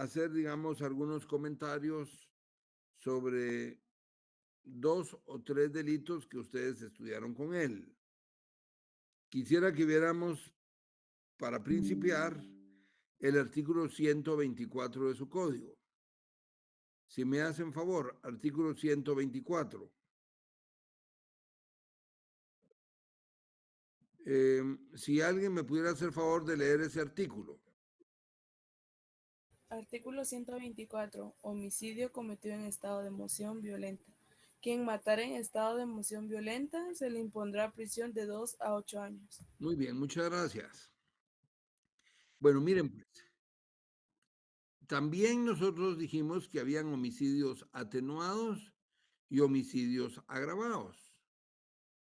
hacer, digamos, algunos comentarios sobre 2 o 3 delitos que ustedes estudiaron con él. Quisiera que viéramos, para principiar, el artículo 124 de su código. Si me hacen favor, artículo 124. Si alguien me pudiera hacer favor de leer ese artículo. Artículo 124. Homicidio cometido en estado de emoción violenta. Quien matara en estado de emoción violenta se le impondrá prisión de 2 a 8 años. Muy bien, muchas gracias. Bueno, miren, pues, también nosotros dijimos que habían homicidios atenuados y homicidios agravados.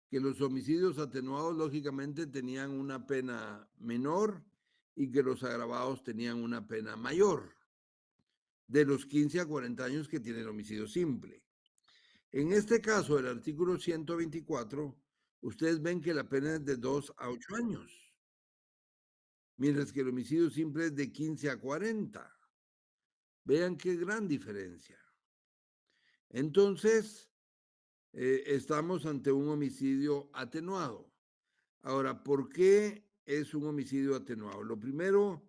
Que los homicidios atenuados, lógicamente, tenían una pena menor y que los agravados tenían una pena mayor, de los 15 a 40 años que tiene el homicidio simple. En este caso, el artículo 124, ustedes ven que la pena es de 2 a 8 años, mientras que el homicidio simple es de 15 a 40. Vean qué gran diferencia. Entonces, estamos ante un homicidio atenuado. Ahora, ¿por qué es un homicidio atenuado? Lo primero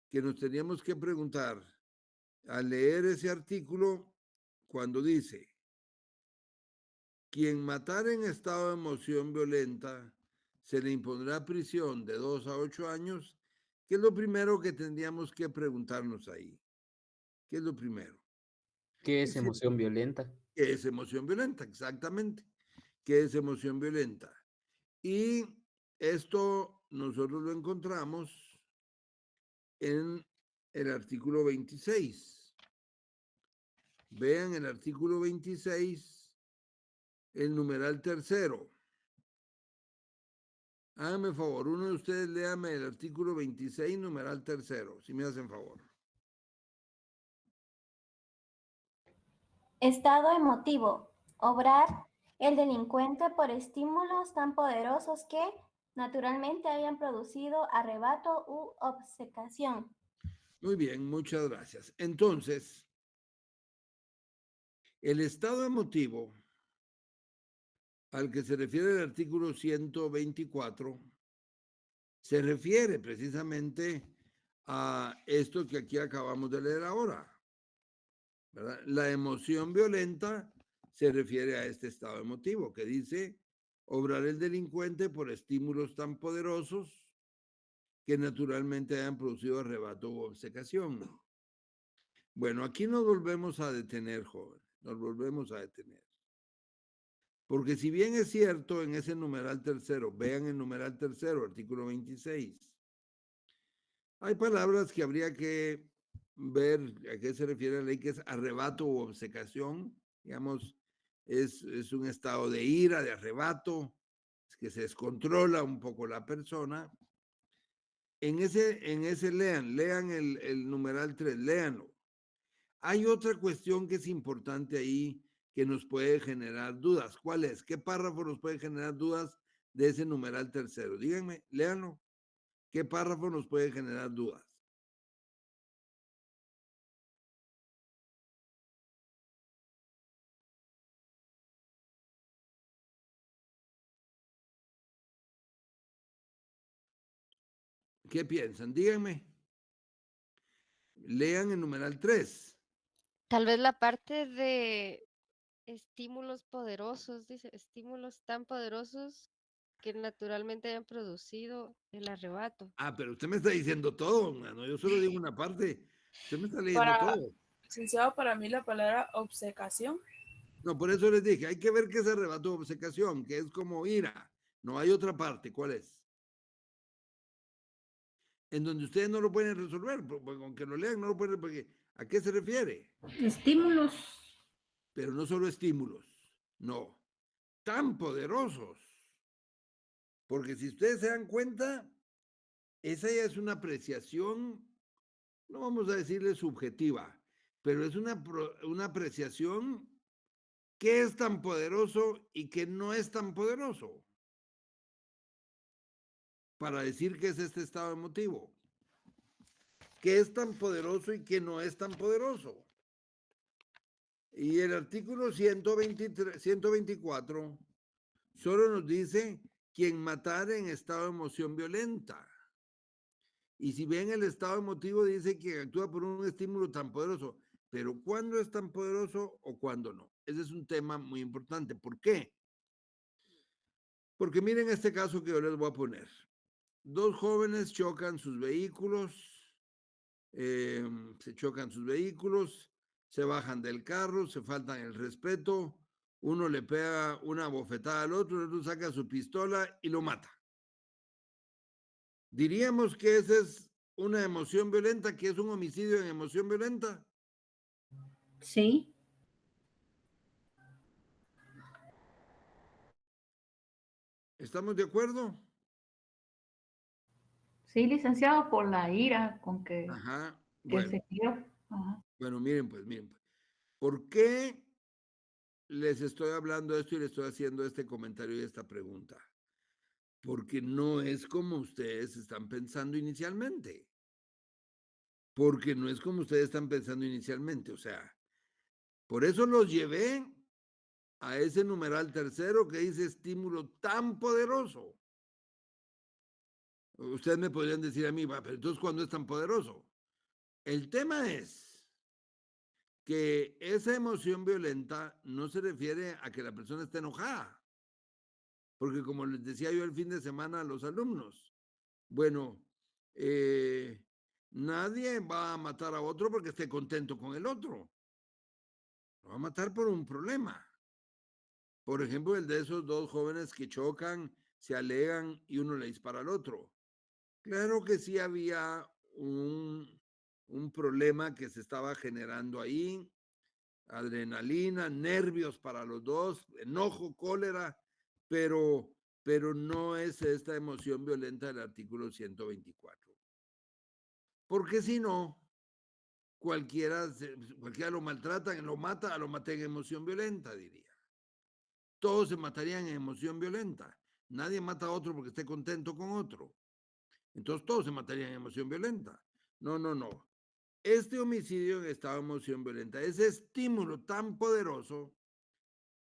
que nos teníamos que preguntar al leer ese artículo, cuando dice, quien matara en estado de emoción violenta se le impondrá prisión de 2 a 8 años, ¿qué es lo primero que tendríamos que preguntarnos ahí? ¿Qué es lo primero? ¿Qué es emoción violenta? ¿Qué es emoción violenta? Exactamente. ¿Qué es emoción violenta? Y esto nosotros lo encontramos en el artículo 26. Vean el artículo 26, el numeral tercero. Háganme favor, uno de ustedes léame el artículo 26, numeral tercero, si me hacen favor. Estado emotivo. Obrar el delincuente por estímulos tan poderosos que naturalmente hayan producido arrebato u obcecación. Muy bien, muchas gracias. Entonces, el estado emotivo al que se refiere el artículo 124 se refiere precisamente a esto que aquí acabamos de leer ahora, ¿verdad? La emoción violenta se refiere a este estado emotivo que dice obrar el delincuente por estímulos tan poderosos que naturalmente hayan producido arrebato u obcecación. Bueno, aquí nos volvemos a detener, joven, nos volvemos a detener. Porque si bien es cierto en ese numeral tercero, vean el numeral tercero, artículo 26, hay palabras que habría que ver a qué se refiere la ley, que es arrebato u obcecación, digamos, es un estado de ira, de arrebato, es que se descontrola un poco la persona. En ese lean el numeral 3, léanlo. Hay otra cuestión que es importante ahí que nos puede generar dudas. ¿Cuál es? ¿Qué párrafo nos puede generar dudas de ese numeral tercero? Díganme, léanlo. ¿Qué párrafo nos puede generar dudas? ¿Qué piensan? Díganme. Lean el numeral 3. Tal vez la parte de estímulos poderosos, dice, estímulos tan poderosos que naturalmente hayan producido el arrebato. Ah, pero usted me está diciendo todo, mano. Yo solo digo una parte. Usted me está leyendo Para, todo. licenciado, para mí la palabra obcecación. No, por eso les dije, hay que ver qué es arrebato o obcecación, que es como ira. No hay otra parte. ¿Cuál es? En donde ustedes no lo pueden resolver, porque aunque lo lean, no lo pueden, porque ¿a qué se refiere? Estímulos. Pero no solo estímulos, no, tan poderosos. Porque si ustedes se dan cuenta, esa ya es una apreciación, no vamos a decirle subjetiva, pero es una apreciación que es tan poderoso y que no es tan poderoso para decir que es este estado emotivo. qué es tan poderoso y qué no es tan poderoso. Y el artículo 124 solo nos dice quien matare en estado de emoción violenta. Y si bien el estado emotivo dice que actúa por un estímulo tan poderoso, pero ¿cuándo es tan poderoso o cuándo no? Ese es un tema muy importante. ¿Por qué? Porque miren este caso que yo les voy a poner. Dos jóvenes chocan sus vehículos, se chocan sus vehículos, se bajan del carro, se faltan el respeto, uno le pega una bofetada al otro, el otro saca su pistola y lo mata. Diríamos que esa es una emoción violenta, que es un homicidio en emoción violenta. Sí, ¿Estamos de acuerdo? sí, licenciado, por la ira con Ajá. que Bueno, se dio. Ajá. bueno, miren pues. ¿Por qué les estoy hablando de esto y les estoy haciendo este comentario y esta pregunta? Porque no es como ustedes están pensando inicialmente. Porque no es como ustedes están pensando inicialmente. O sea, por eso los llevé a ese numeral tercero que dice estímulo tan poderoso. Ustedes me podrían decir a mí, va, pero entonces, ¿cuándo es tan poderoso? El tema es que esa emoción violenta no se refiere a que la persona esté enojada. Porque como les decía yo el fin de semana a los alumnos, bueno, nadie va a matar a otro porque esté contento con el otro. Lo va a matar por un problema. Por ejemplo, el de esos dos jóvenes que chocan, se alegan y uno le dispara al otro. Claro que sí había un problema que se estaba generando ahí, adrenalina, nervios para los dos, enojo, cólera, pero, pero no es esta emoción violenta del artículo 124. Porque si no, cualquiera lo maltrata, lo mata, lo mata en emoción violenta, diría. Todos se matarían en emoción violenta. Nadie mata a otro porque esté contento con otro. Entonces todos se matarían en emoción violenta. No, no, no. Este homicidio en estado de emoción violenta, ese estímulo tan poderoso,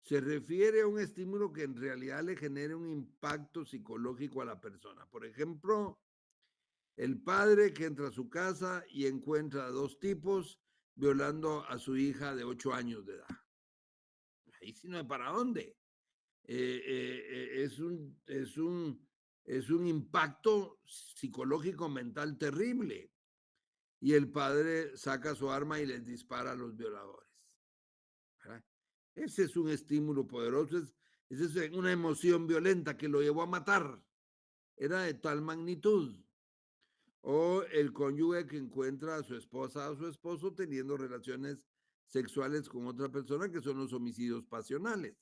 se refiere a un estímulo que en realidad le genere un impacto psicológico a la persona. Por ejemplo, el padre que entra a su casa y encuentra a dos tipos violando a su hija de 8 años de edad. Ahí sí no hay para dónde. Es un impacto psicológico mental terrible. Y el padre saca su arma y les dispara a los violadores. ¿Verdad? Ese es un estímulo poderoso, esa es una emoción violenta que lo llevó a matar. Era de tal magnitud. O el cónyuge que encuentra a su esposa o su esposo teniendo relaciones sexuales con otra persona, que son los homicidios pasionales.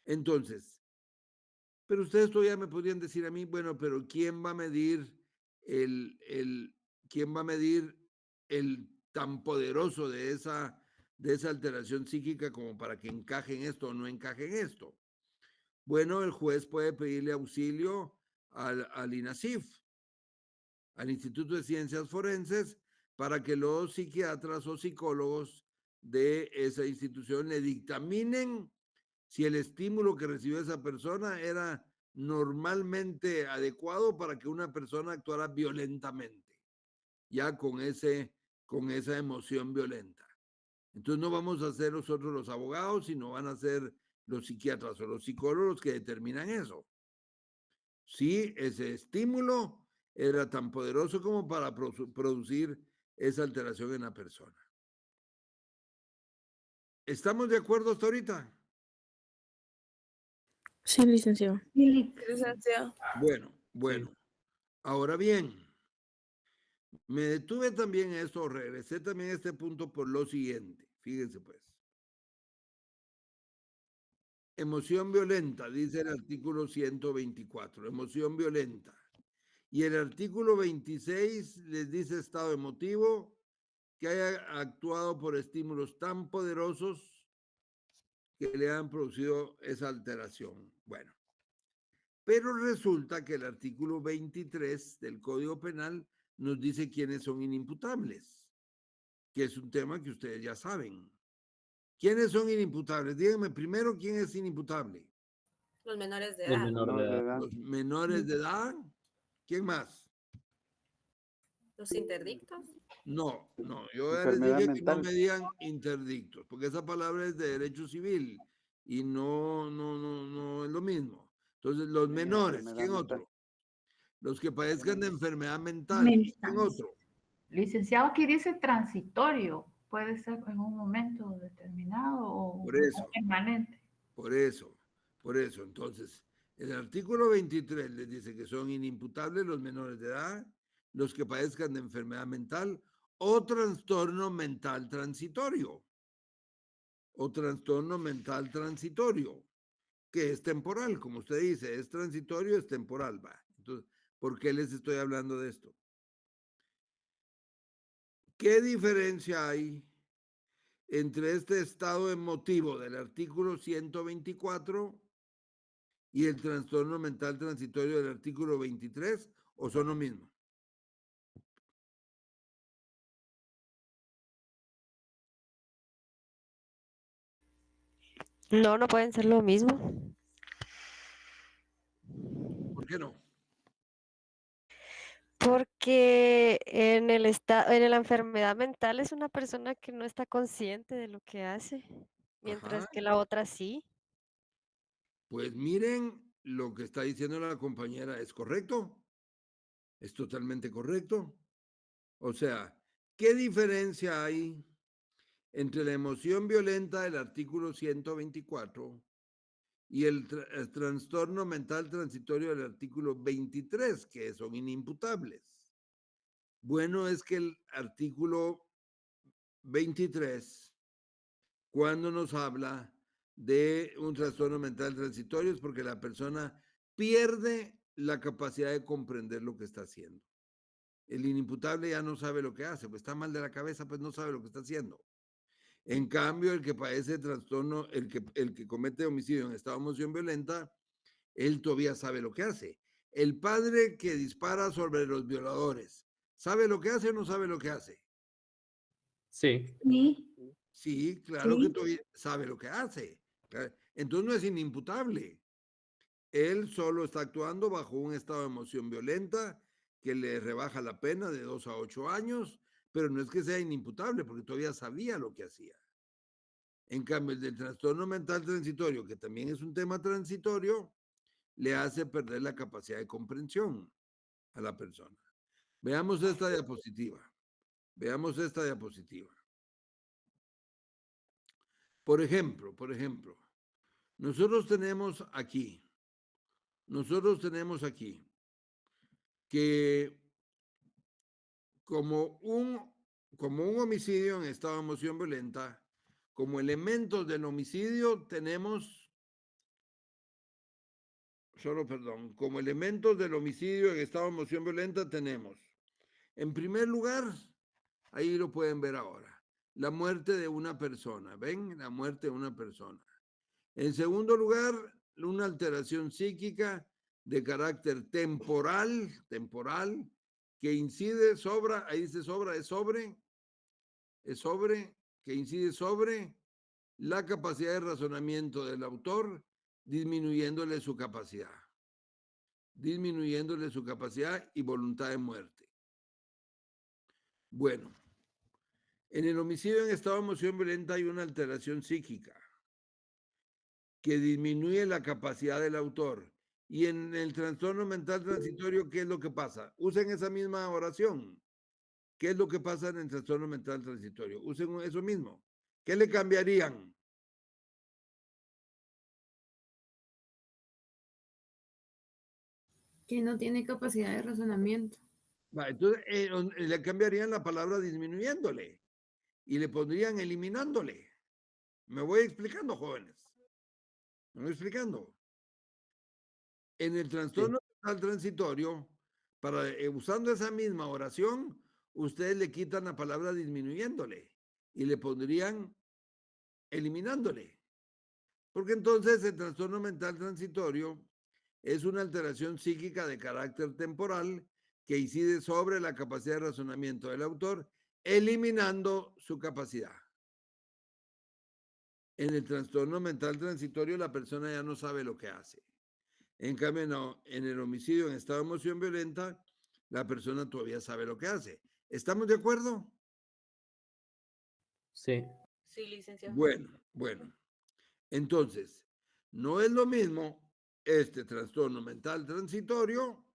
Entonces, pero ustedes todavía me podrían decir a mí, bueno, pero ¿quién va a medir quién va a medir el tan poderoso de esa alteración psíquica como para que encaje en esto o no encaje en esto? Bueno, el juez puede pedirle auxilio al INASIF, al Instituto de Ciencias Forenses, para que los psiquiatras o psicólogos de esa institución le dictaminen si el estímulo que recibió esa persona era normalmente adecuado para que una persona actuara violentamente, ya con esa emoción violenta. Entonces no vamos a ser nosotros los abogados, sino van a ser los psiquiatras o los psicólogos que determinan eso. Si ese estímulo era tan poderoso como para producir esa alteración en la persona. ¿Estamos de acuerdo hasta ahorita? Sí, licenciado. Sí, Licenciado. Bueno. Ahora bien, me detuve también en esto, regresé también a este punto por lo siguiente. Fíjense pues. Emoción violenta, dice el artículo 124, emoción violenta. Y el artículo 26 les dice estado emotivo que haya actuado por estímulos tan poderosos que le han producido esa alteración. Bueno, pero resulta que el artículo 23 del Código Penal nos dice quiénes son inimputables, que es un tema que ustedes ya saben. ¿Quiénes son inimputables? Díganme primero quién es inimputable. Los menores de El edad. menor de edad. Los menores de edad. ¿Quién más? Los interdictos. No, yo ya les Enfermedad dije que no mental. me digan interdictos, porque esa palabra es de derecho civil y no es lo mismo. Entonces, los Sí, menores, enfermedad ¿quién mental. otro? Los que padezcan de enfermedad mental, Mental. ¿quién otro? Licenciado, aquí dice transitorio. Puede ser en un momento determinado o Por eso. permanente. Por eso. Entonces, el artículo 23 les dice que son inimputables los menores de edad, los que padezcan de enfermedad mental o trastorno mental transitorio. O trastorno mental transitorio, que es temporal, como usted dice, es transitorio, es temporal, va. Entonces, ¿por qué les estoy hablando de esto? ¿Qué diferencia hay entre este estado emotivo del artículo 124 y el trastorno mental transitorio del artículo 23, o son lo mismo? No, no pueden ser lo mismo. ¿Por qué no? Porque en la enfermedad mental es una persona que no está consciente de lo que hace, mientras Ajá. que la otra sí. Pues miren, lo que está diciendo la compañera es correcto, es totalmente correcto. O sea, ¿qué diferencia hay entre la emoción violenta del artículo 124 y el trastorno mental transitorio del artículo 23, que son inimputables? Bueno, es que el artículo 23, cuando nos habla de un trastorno mental transitorio, es porque la persona pierde la capacidad de comprender lo que está haciendo. El inimputable ya no sabe lo que hace, pues está mal de la cabeza, pues no sabe lo que está haciendo. En cambio, el que padece trastorno, el que comete homicidio en estado de emoción violenta, él todavía sabe lo que hace. El padre que dispara sobre los violadores, ¿sabe lo que hace o no sabe lo que hace? Sí. Sí, Sí, claro que sí. todavía sabe lo que hace. Entonces no es inimputable. Él solo está actuando bajo un estado de emoción violenta que le rebaja la pena de 2 a 8 años, pero no es que sea inimputable porque todavía sabía lo que hacía. En cambio, el del trastorno mental transitorio, que también es un tema transitorio, le hace perder la capacidad de comprensión a la persona. Veamos esta diapositiva. Veamos esta diapositiva. Por ejemplo, nosotros tenemos aquí que como un homicidio en estado de emoción violenta, como elementos del homicidio tenemos, como elementos del homicidio en estado de emoción violenta tenemos, en primer lugar, ahí lo pueden ver ahora, la muerte de una persona, ¿ven? La muerte de una persona. En segundo lugar, una alteración psíquica de carácter temporal, que incide ahí dice que incide sobre la capacidad de razonamiento del autor, disminuyéndole su capacidad y voluntad de muerte. Bueno, en el homicidio en estado de emoción violenta hay una alteración psíquica que disminuye la capacidad del autor. Y en el trastorno mental transitorio, ¿qué es lo que pasa? Usen esa misma oración. ¿Qué es lo que pasa en el trastorno mental transitorio? Usen eso mismo. ¿Qué le cambiarían? Que no tiene capacidad de razonamiento. Entonces, le cambiarían la palabra disminuyéndole y le pondrían eliminándole. Me voy explicando, jóvenes. Me voy explicando. En el trastorno mental transitorio, usando esa misma oración, ustedes le quitan la palabra disminuyéndole y le pondrían eliminándole. Porque entonces el trastorno mental transitorio es una alteración psíquica de carácter temporal que incide sobre la capacidad de razonamiento del autor, eliminando su capacidad. En el trastorno mental transitorio, la persona ya no sabe lo que hace. En cambio, no, en el homicidio en estado de emoción violenta, la persona todavía sabe lo que hace. ¿Estamos de acuerdo? Sí. Sí, licenciado. Bueno. Entonces, no es lo mismo este trastorno mental transitorio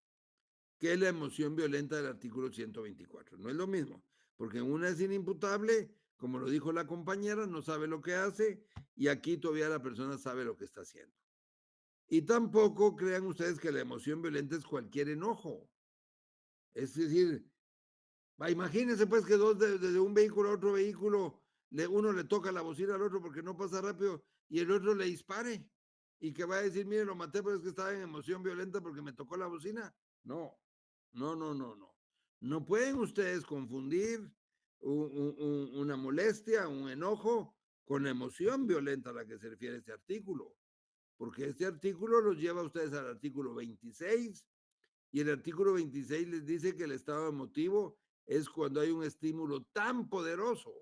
que la emoción violenta del artículo 124. No es lo mismo, porque en una es inimputable, como lo dijo la compañera, no sabe lo que hace, y aquí todavía la persona sabe lo que está haciendo. Y tampoco crean ustedes que la emoción violenta es cualquier enojo. Es decir, imagínense pues que dos de un vehículo a otro vehículo, uno le toca la bocina al otro porque no pasa rápido y el otro le dispare. Y que va a decir, mire, lo maté, pero es que estaba en emoción violenta porque me tocó la bocina. No. No pueden ustedes confundir una molestia, un enojo con la emoción violenta a la que se refiere este artículo. Porque este artículo los lleva a ustedes al artículo 26 y el artículo 26 les dice que el estado emotivo es cuando hay un estímulo tan poderoso,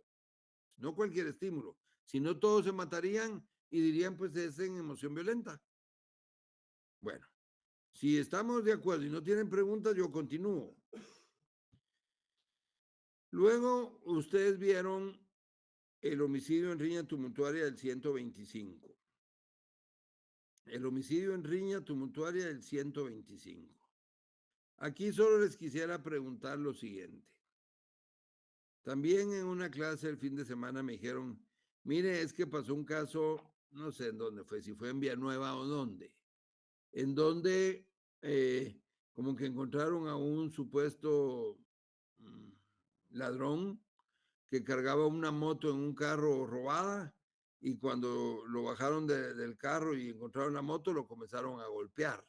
no cualquier estímulo, sino todos se matarían y dirían pues es en emoción violenta. Bueno, si estamos de acuerdo y no tienen preguntas, yo continúo. Luego, ustedes vieron el homicidio en riña tumultuaria del 125. El homicidio en riña tumultuaria del 125. Aquí solo les quisiera preguntar lo siguiente. También en una clase el fin de semana me dijeron, mire, es que pasó un caso, no sé en dónde fue, si fue en Villanueva o dónde, en donde como que encontraron a un supuesto ladrón que cargaba una moto en un carro robada y cuando lo bajaron del carro y encontraron la moto, lo comenzaron a golpear.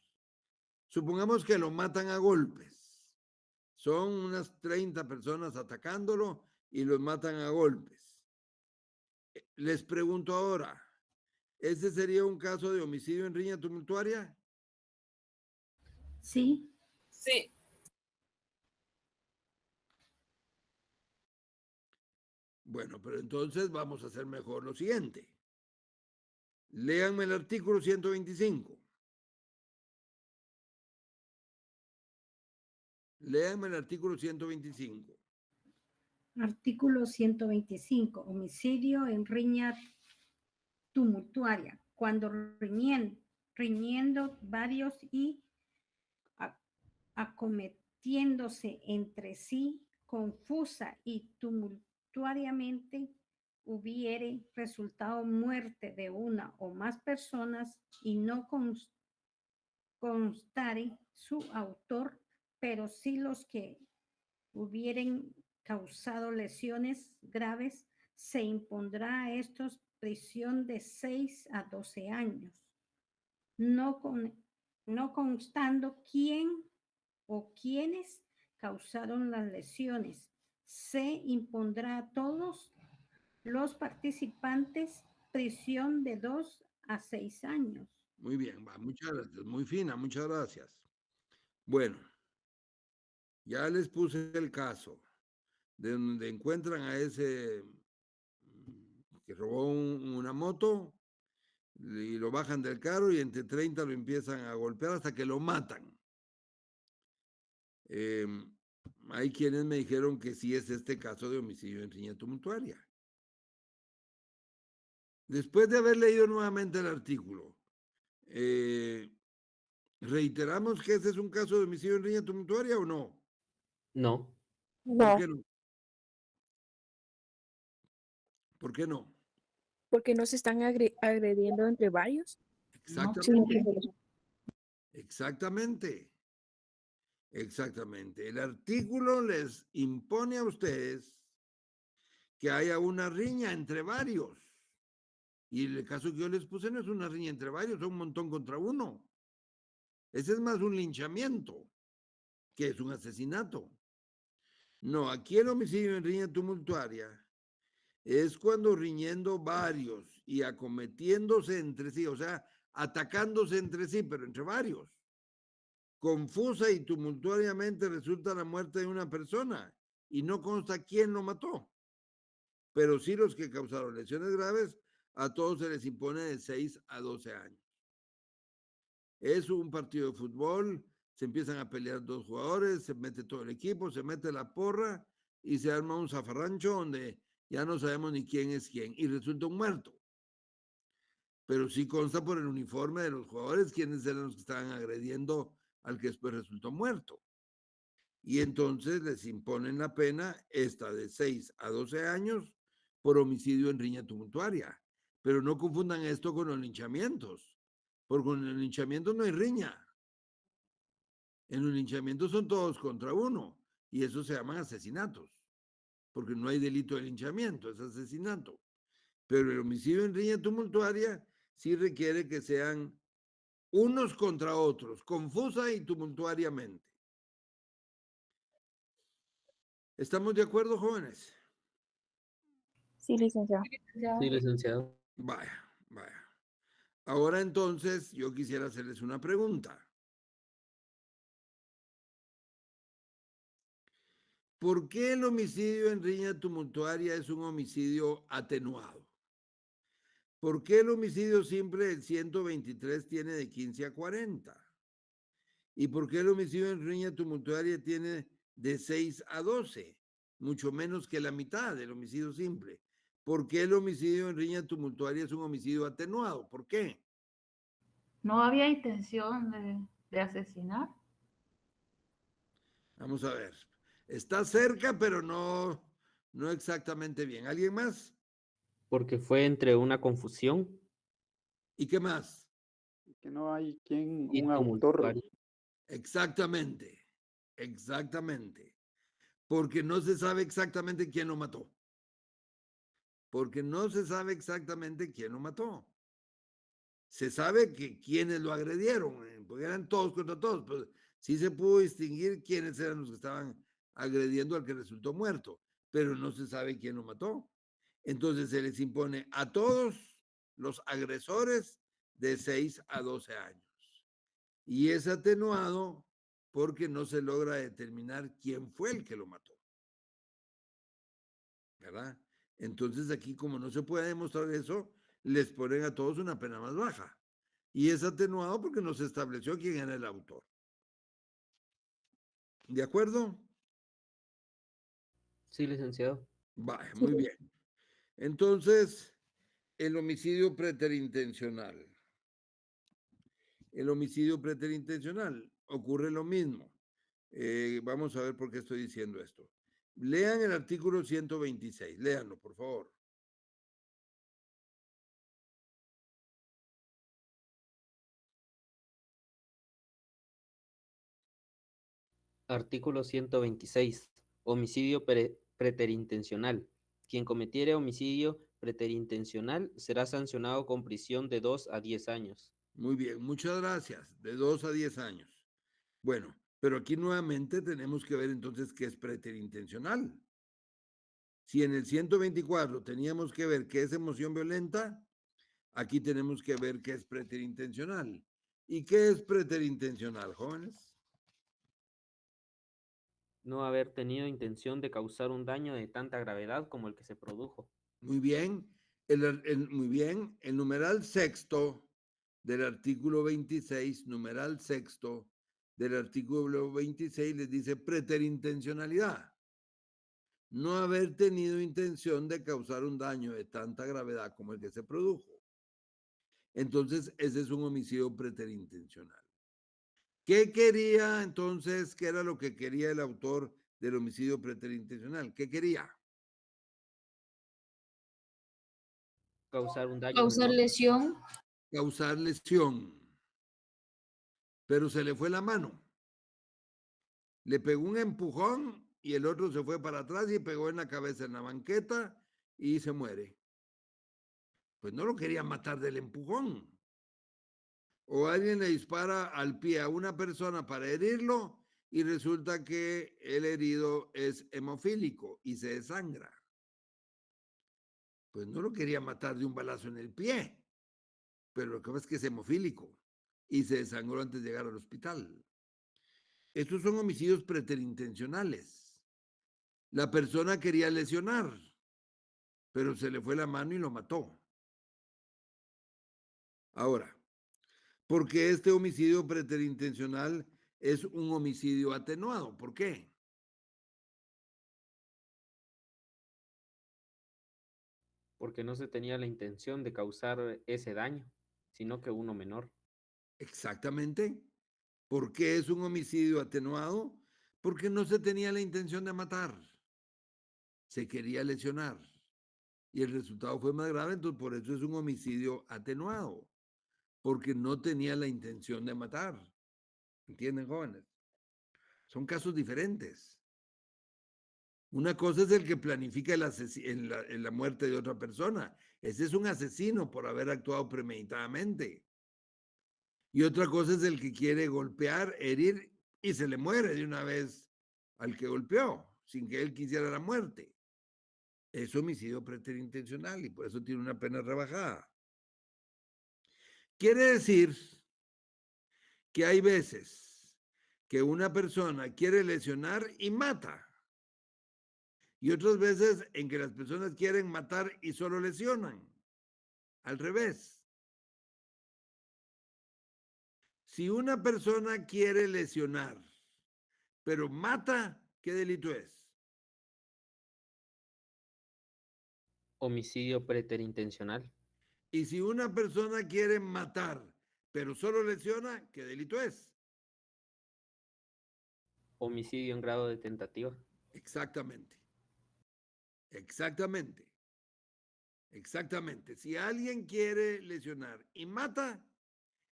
Supongamos que lo matan a golpes. Son unas 30 personas atacándolo y los matan a golpes. Les pregunto ahora, ¿ese sería un caso de homicidio en riña tumultuaria? Sí. Sí. Bueno, pero entonces vamos a hacer mejor lo siguiente. Léanme el artículo 125. Léanme el artículo 125. Artículo 125. Homicidio en riña tumultuaria. Cuando riñendo varios y acometiéndose entre sí confusa y tumultuariamente hubiere resultado muerte de una o más personas y no constare su autor, pero sí los que hubieren causado lesiones graves, se impondrá a estos prisión de 6 a 12 años, no constando quién o quiénes causaron las lesiones. Se impondrá a todos los participantes prisión de 2 a 6 años. Muy bien, va, muchas gracias, muy fina, muchas gracias. Bueno, ya les puse el caso de donde encuentran a ese que robó una moto y lo bajan del carro y entre 30 lo empiezan a golpear hasta que lo matan. Hay quienes me dijeron que sí es este caso de homicidio en riña tumultuaria. Después de haber leído nuevamente el artículo, ¿reiteramos que ese es un caso de homicidio en riña tumultuaria o no? No. ¿Por qué no? ¿Por qué no? Porque no se están agrediendo entre varios. Exactamente. Exactamente. Exactamente. El artículo les impone a ustedes que haya una riña entre varios. Y el caso que yo les puse no es una riña entre varios, son un montón contra uno. Ese es más un linchamiento que es un asesinato. No, aquí el homicidio en riña tumultuaria es cuando riñendo varios y acometiéndose entre sí, o sea, atacándose entre sí, pero entre varios. confusa y tumultuariamente resulta la muerte de una persona y no consta quién lo mató. Pero sí los que causaron lesiones graves, a todos se les impone de 6 a 12 años. Es un partido de fútbol, se empiezan a pelear dos jugadores, se mete todo el equipo, se mete la porra y se arma un zafarrancho donde ya no sabemos ni quién es quién y resulta un muerto. Pero sí consta por el uniforme de los jugadores quiénes eran los que estaban agrediendo al que después resultó muerto. Y entonces les imponen la pena esta de 6 a 12 años por homicidio en riña tumultuaria. Pero no confundan esto con los linchamientos, porque con el linchamiento no hay riña. En los linchamientos son todos contra uno y eso se llaman asesinatos, porque no hay delito de linchamiento, es asesinato. Pero el homicidio en riña tumultuaria sí requiere que sean unos contra otros, confusa y tumultuariamente. ¿Estamos de acuerdo, jóvenes? Sí, licenciado. Sí, licenciado. Vaya, vaya. Ahora entonces yo quisiera hacerles una pregunta. ¿Por qué el homicidio en riña tumultuaria es un homicidio atenuado? ¿Por qué el homicidio simple del 123 tiene de 15 a 40? ¿Y por qué el homicidio en riña tumultuaria tiene de 6 a 12? Mucho menos que la mitad del homicidio simple. ¿Por qué el homicidio en riña tumultuaria es un homicidio atenuado? ¿Por qué? No había intención de asesinar. Vamos a ver. Está cerca, pero no exactamente bien. ¿Alguien más? Porque fue entre una confusión ¿Y qué más? Que no hay quien, y un autor. tumultuaria. Exactamente, exactamente. Porque no se sabe exactamente quién lo mató. Porque no se sabe exactamente quién lo mató. Se sabe que quiénes lo agredieron, porque eran todos contra todos, pero sí se pudo distinguir quiénes eran los que estaban agrediendo al que resultó muerto, pero no se sabe quién lo mató. Entonces se les impone a todos los agresores de 6 a 12 años. Y es atenuado porque no se logra determinar quién fue el que lo mató. ¿Verdad? Entonces aquí, como no se puede demostrar eso, les ponen a todos una pena más baja. Y es atenuado porque no se estableció quién era el autor. ¿De acuerdo? Sí, licenciado. Vaya, Sí. muy bien. Entonces, el homicidio preterintencional. El homicidio preterintencional ocurre lo mismo. Vamos a ver por qué estoy diciendo esto. Lean el artículo 126. Léanlo, por favor. Artículo 126. Homicidio preterintencional. Quien cometiere homicidio preterintencional será sancionado con prisión de 2 a 10 años. Muy bien, muchas gracias. De 2 a 10 años. Bueno, pero aquí nuevamente tenemos que ver entonces qué es preterintencional. Si en el 124 teníamos que ver qué es emoción violenta, aquí tenemos que ver qué es preterintencional. ¿Y qué es preterintencional, jóvenes? No haber tenido intención de causar un daño de tanta gravedad como el que se produjo. Muy bien. Muy bien. El numeral sexto del artículo 26, numeral sexto del artículo 26 les dice preterintencionalidad. No haber tenido intención de causar un daño de tanta gravedad como el que se produjo. Entonces, ese es un homicidio preterintencional. ¿Qué quería entonces? ¿Qué era lo que quería el autor del homicidio preterintencional? ¿Qué quería? Causar un daño Causar menor. lesión. Causar lesión. Pero se le fue la mano. Le pegó un empujón y el otro se fue para atrás y pegó en la cabeza en la banqueta y se muere. Pues no lo quería matar del empujón. O alguien le dispara al pie a una persona para herirlo y resulta que el herido es hemofílico y se desangra. Pues no lo quería matar de un balazo en el pie, pero lo que pasa es que es hemofílico y se desangró antes de llegar al hospital. Estos son homicidios preterintencionales. La persona quería lesionar, pero se le fue la mano y lo mató. Ahora, ¿por qué este homicidio preterintencional es un homicidio atenuado? ¿Por qué? Porque no se tenía la intención de causar ese daño, sino que uno menor. Exactamente. ¿Por qué es un homicidio atenuado? Porque no se tenía la intención de matar. Se quería lesionar. Y el resultado fue más grave, entonces por eso es un homicidio atenuado. Porque no tenía la intención de matar. ¿Entienden, jóvenes? Son casos diferentes. Una cosa es el que planifica en la muerte de otra persona. Ese es un asesino por haber actuado premeditadamente. Y otra cosa es el que quiere golpear, herir y se le muere de una vez al que golpeó, sin que él quisiera la muerte. Es homicidio preterintencional y por eso tiene una pena rebajada. Quiere decir que hay veces que una persona quiere lesionar y mata. Y otras veces en que las personas quieren matar y solo lesionan. Al revés. Si una persona quiere lesionar, pero mata, ¿qué delito es? Homicidio preterintencional. Y si una persona quiere matar, pero solo lesiona, ¿qué delito es? Homicidio en grado de tentativa. Exactamente. Exactamente. Exactamente. Si alguien quiere lesionar y mata,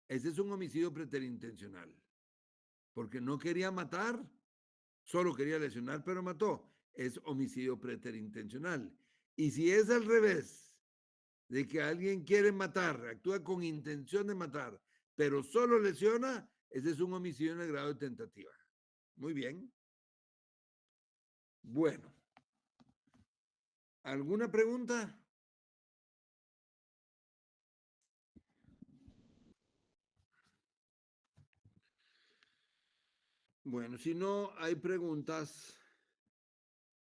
ese es un homicidio preterintencional. Porque no quería matar, solo quería lesionar, pero mató. Es homicidio preterintencional. Y si es al revés, de que alguien quiere matar, actúa con intención de matar, pero solo lesiona, ese es un homicidio en el grado de tentativa. Muy bien. Bueno. ¿Alguna pregunta? Bueno, si no hay preguntas,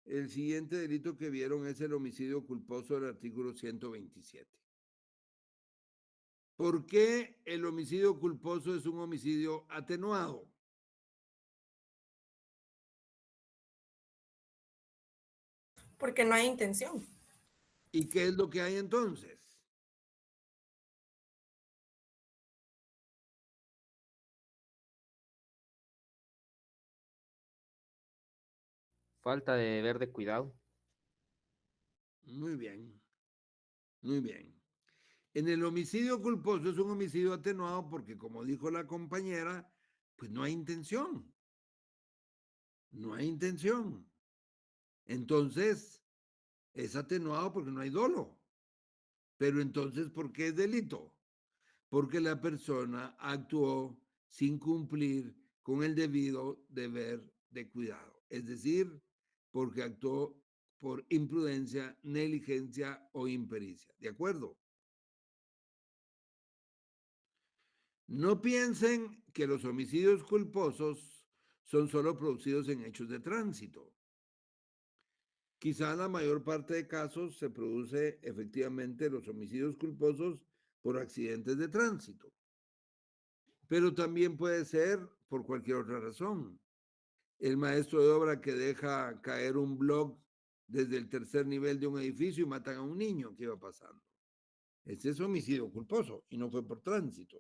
el siguiente delito que vieron es el homicidio culposo del artículo 127. ¿Por qué el homicidio culposo es un homicidio atenuado? Porque no hay intención. ¿Y qué es lo que hay entonces? Falta de deber de cuidado. Muy bien. Muy bien. En el homicidio culposo es un homicidio atenuado porque, como dijo la compañera, pues no hay intención. No hay intención. Entonces, es atenuado porque no hay dolo. Pero entonces, ¿por qué es delito? Porque la persona actuó sin cumplir con el debido deber de cuidado. Es decir, porque actuó por imprudencia, negligencia o impericia. ¿De acuerdo? No piensen que los homicidios culposos son solo producidos en hechos de tránsito. Quizá la mayor parte de casos se produce efectivamente los homicidios culposos por accidentes de tránsito, pero también puede ser por cualquier otra razón. El maestro de obra que deja caer un bloc desde el tercer nivel de un edificio y matan a un niño que iba pasando. Ese es homicidio culposo y no fue por tránsito.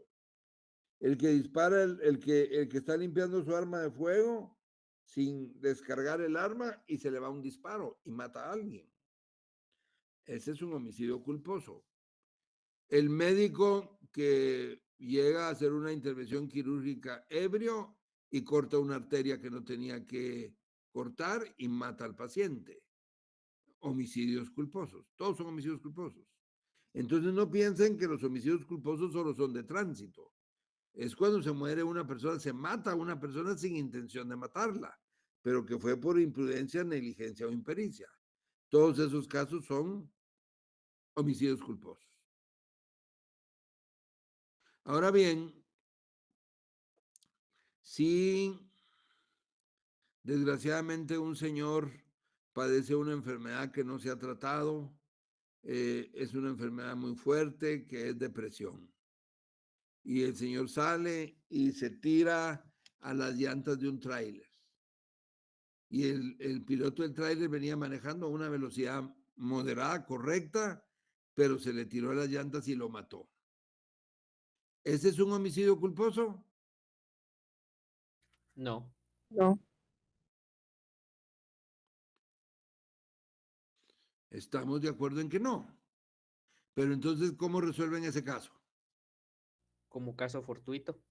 El que dispara, el que está limpiando su arma de fuego sin descargar el arma y se le va un disparo y mata a alguien. Ese es un homicidio culposo. El médico que llega a hacer una intervención quirúrgica ebrio y corta una arteria que no tenía que cortar y mata al paciente. Homicidios culposos. Todos son homicidios culposos. Entonces no piensen que los homicidios culposos solo son de tránsito. Es cuando se muere una persona, se mata a una persona sin intención de matarla, pero que fue por imprudencia, negligencia o impericia. Todos esos casos son homicidios culposos. Ahora bien, si Desgraciadamente, un señor padece una enfermedad que no se ha tratado. Es una enfermedad muy fuerte que es depresión. Y el señor sale y se tira a las llantas de un tráiler. Y el piloto del tráiler venía manejando a una velocidad moderada, correcta, pero se le tiró a las llantas y lo mató. ¿Ese es un homicidio culposo? No. No. Estamos de acuerdo en que no. Pero entonces, ¿cómo resuelven ese caso? Como caso fortuito.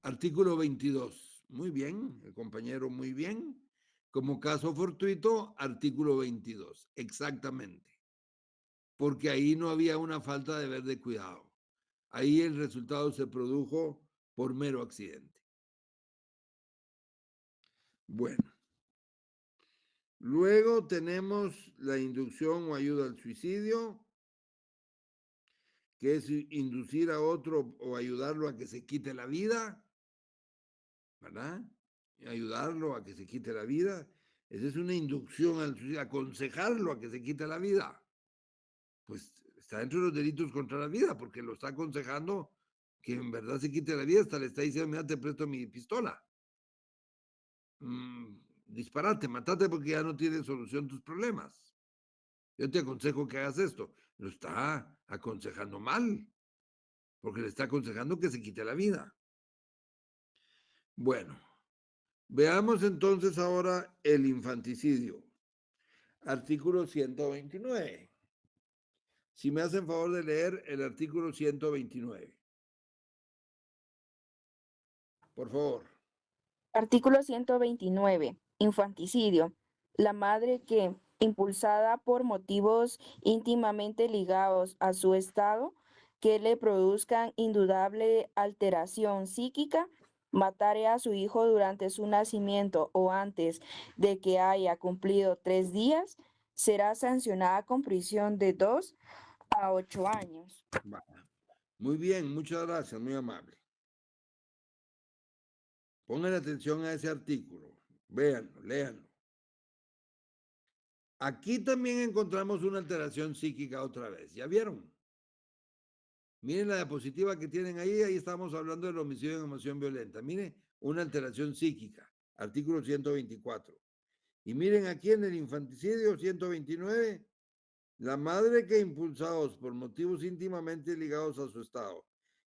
Artículo 22. Muy bien, el compañero, muy bien. Como caso fortuito, artículo 22. Exactamente. Porque ahí no había una falta de deber de cuidado. Ahí el resultado se produjo por mero accidente. Bueno. Luego tenemos la inducción o ayuda al suicidio, que es inducir a otro o ayudarlo a que se quite la vida, ¿verdad? Ayudarlo a que se quite la vida. Esa es una inducción al suicidio, aconsejarlo a que se quite la vida. Pues está dentro de los delitos contra la vida, porque lo está aconsejando que en verdad se quite la vida, hasta le está diciendo, mira, te presto mi pistola. Disparate, matate porque ya no tienes solución tus problemas. Yo te aconsejo que hagas esto. Lo está aconsejando mal, porque le está aconsejando que se quite la vida. Bueno, veamos entonces ahora el infanticidio. Artículo 129. Si me hacen favor de leer el artículo 129. Por favor. Artículo 129. Infanticidio. La madre que, impulsada por motivos íntimamente ligados a su estado, que le produzcan indudable alteración psíquica, matare a su hijo durante su nacimiento o antes de que haya cumplido 3 días, será sancionada con prisión de 2 a 8 años. Muy bien, muchas gracias, muy amable. Pongan atención a ese artículo. Véanlo, léanlo. Aquí también encontramos una alteración psíquica otra vez. ¿Ya vieron? Miren la diapositiva que tienen ahí. Ahí estamos hablando del homicidio en emoción violenta. Miren, una alteración psíquica. Artículo 124. Y miren aquí en el infanticidio 129. La madre que impulsados por motivos íntimamente ligados a su estado,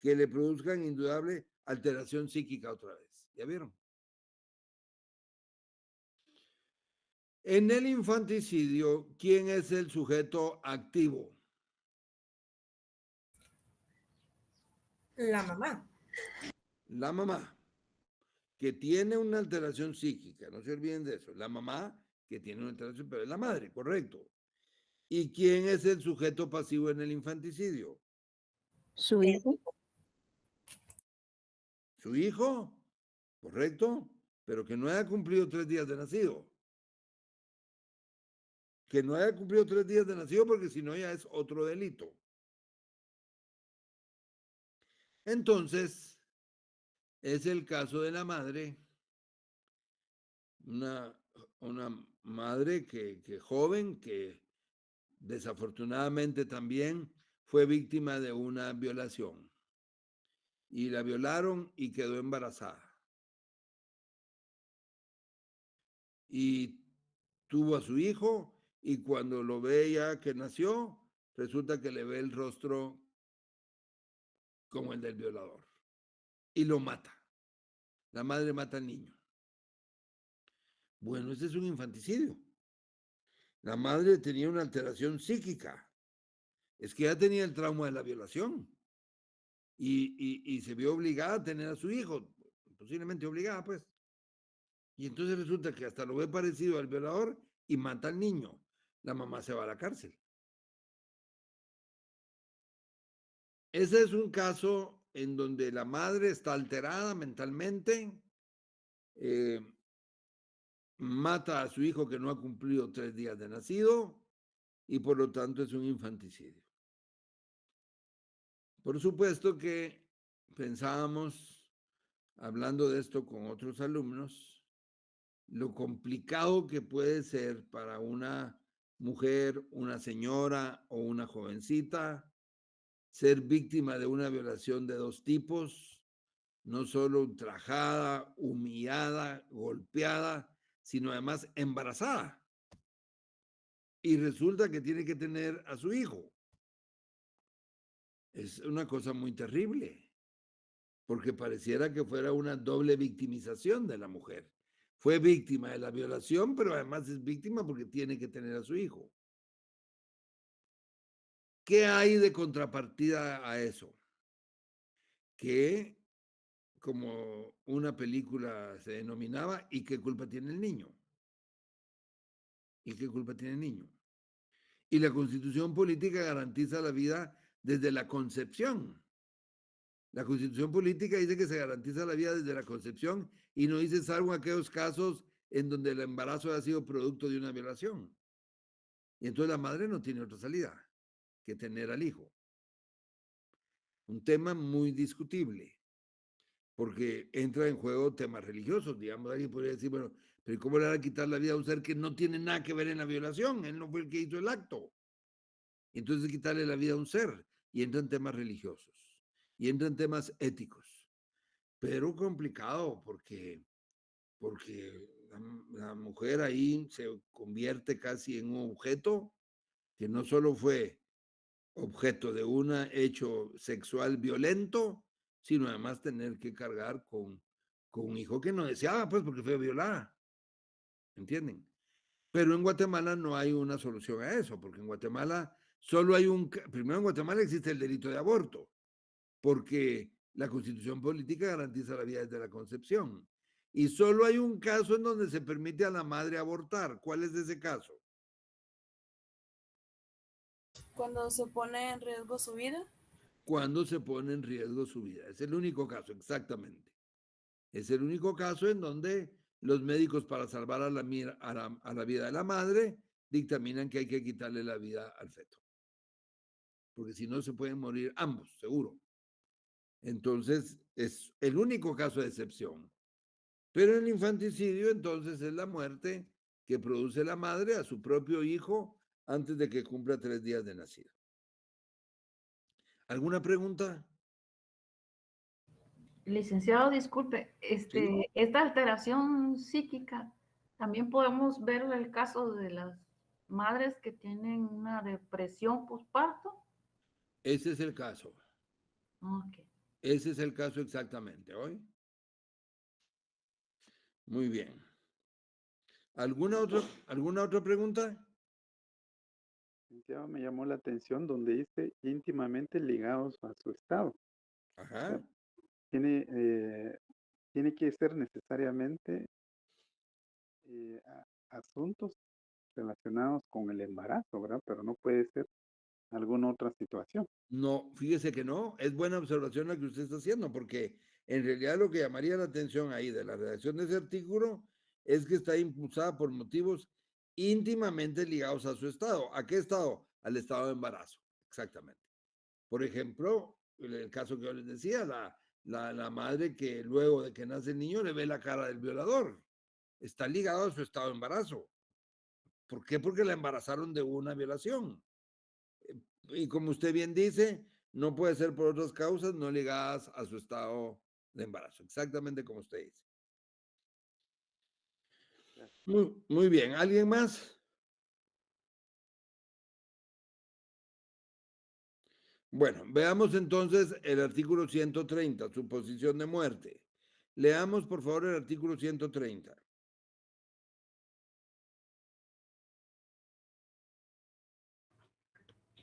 que le produzcan indudable alteración psíquica otra vez. ¿Ya vieron? En el infanticidio, ¿quién es el sujeto activo? La mamá. La mamá, que tiene una alteración psíquica, no se olviden de eso. La mamá que tiene una alteración, pero es la madre, correcto. ¿Y quién es el sujeto pasivo en el infanticidio? Su hijo. Su hijo, correcto, pero que no haya cumplido 3 días de nacido. Que no haya cumplido 3 días de nacido, porque si no ya es otro delito. Entonces, es el caso de la madre, una madre que joven, que desafortunadamente también fue víctima de una violación. Y la violaron y quedó embarazada. Y tuvo a su hijo, y cuando lo ve ya que nació, resulta que le ve el rostro como el del violador. Y lo mata. La madre mata al niño. Bueno, ese es un infanticidio. La madre tenía una alteración psíquica. Es que ya tenía el trauma de la violación. Y se vio obligada a tener a su hijo. Posiblemente obligada, pues. Y entonces resulta que hasta lo ve parecido al violador y mata al niño. La mamá se va a la cárcel. Ese es un caso en donde la madre está alterada mentalmente, mata a su hijo que no ha cumplido 3 días de nacido y por lo tanto es un infanticidio. Por supuesto que pensábamos, hablando de esto con otros alumnos, lo complicado que puede ser para una mujer, una señora o una jovencita ser víctima de una violación de dos tipos, no solo ultrajada, humillada, golpeada, sino además embarazada. Y resulta que tiene que tener a su hijo. Es una cosa muy terrible, porque pareciera que fuera una doble victimización de la mujer. Fue víctima de la violación, pero además es víctima porque tiene que tener a su hijo. ¿Qué hay de contrapartida a eso? Que, como una película se denominaba, ¿y qué culpa tiene el niño? ¿Y qué culpa tiene el niño? Y la Constitución política garantiza la vida desde la concepción. La Constitución política dice que se garantiza la vida desde la concepción y no dice salvo en aquellos casos en donde el embarazo ha sido producto de una violación. Y entonces la madre no tiene otra salida que tener al hijo. Un tema muy discutible, porque entra en juego temas religiosos. Digamos, alguien podría decir, bueno, pero ¿cómo le van a quitar la vida a un ser que no tiene nada que ver en la violación? Él no fue el que hizo el acto. Y entonces quitarle la vida a un ser, y entra en temas religiosos, y entra en temas éticos. Pero complicado, porque la mujer ahí se convierte casi en un objeto que no solo fue objeto de un hecho sexual violento, sino además tener que cargar con un hijo que no deseaba, pues porque fue violada. ¿Entienden? Pero en Guatemala no hay una solución a eso, porque en Guatemala solo hay primero en Guatemala existe el delito de aborto, porque la Constitución política garantiza la vida desde la concepción. Y solo hay un caso en donde se permite a la madre abortar. ¿Cuál es ese caso? Cuando se pone en riesgo su vida. Cuando se pone en riesgo su vida. Es el único caso, exactamente. Es el único caso en donde los médicos, para salvar a la vida de la madre, dictaminan que hay que quitarle la vida al feto. Porque si no, se pueden morir ambos, seguro. Entonces, es el único caso de excepción. Pero el infanticidio, entonces, es la muerte que produce la madre a su propio hijo antes de que cumpla 3 días de nacido. ¿Alguna pregunta? Licenciado, disculpe, Sí. esta alteración psíquica, también podemos ver el caso de las madres que tienen una depresión postparto. Ese es el caso. Ok. Ese es el caso exactamente, ¿hoy? Muy bien. ¿Alguna otra pregunta? Licenciado, me llamó la atención donde dice íntimamente ligados a su estado. Ajá. Tiene que ser necesariamente asuntos relacionados con el embarazo, ¿verdad? Pero no puede ser alguna otra situación. No, fíjese que no. Es buena observación la que usted está haciendo, porque en realidad lo que llamaría la atención ahí de la redacción de ese artículo es que está impulsada por motivos íntimamente ligados a su estado. ¿A qué estado? Al estado de embarazo, exactamente. Por ejemplo, en el caso que yo les decía, la madre que luego de que nace el niño le ve la cara del violador. Está ligado a su estado de embarazo. ¿Por qué? Porque la embarazaron de una violación. Y como usted bien dice, no puede ser por otras causas no ligadas a su estado de embarazo. Exactamente como usted dice. Muy bien. ¿Alguien más? Bueno, veamos entonces el artículo 130, suposición de muerte. Leamos, por favor, el artículo 130.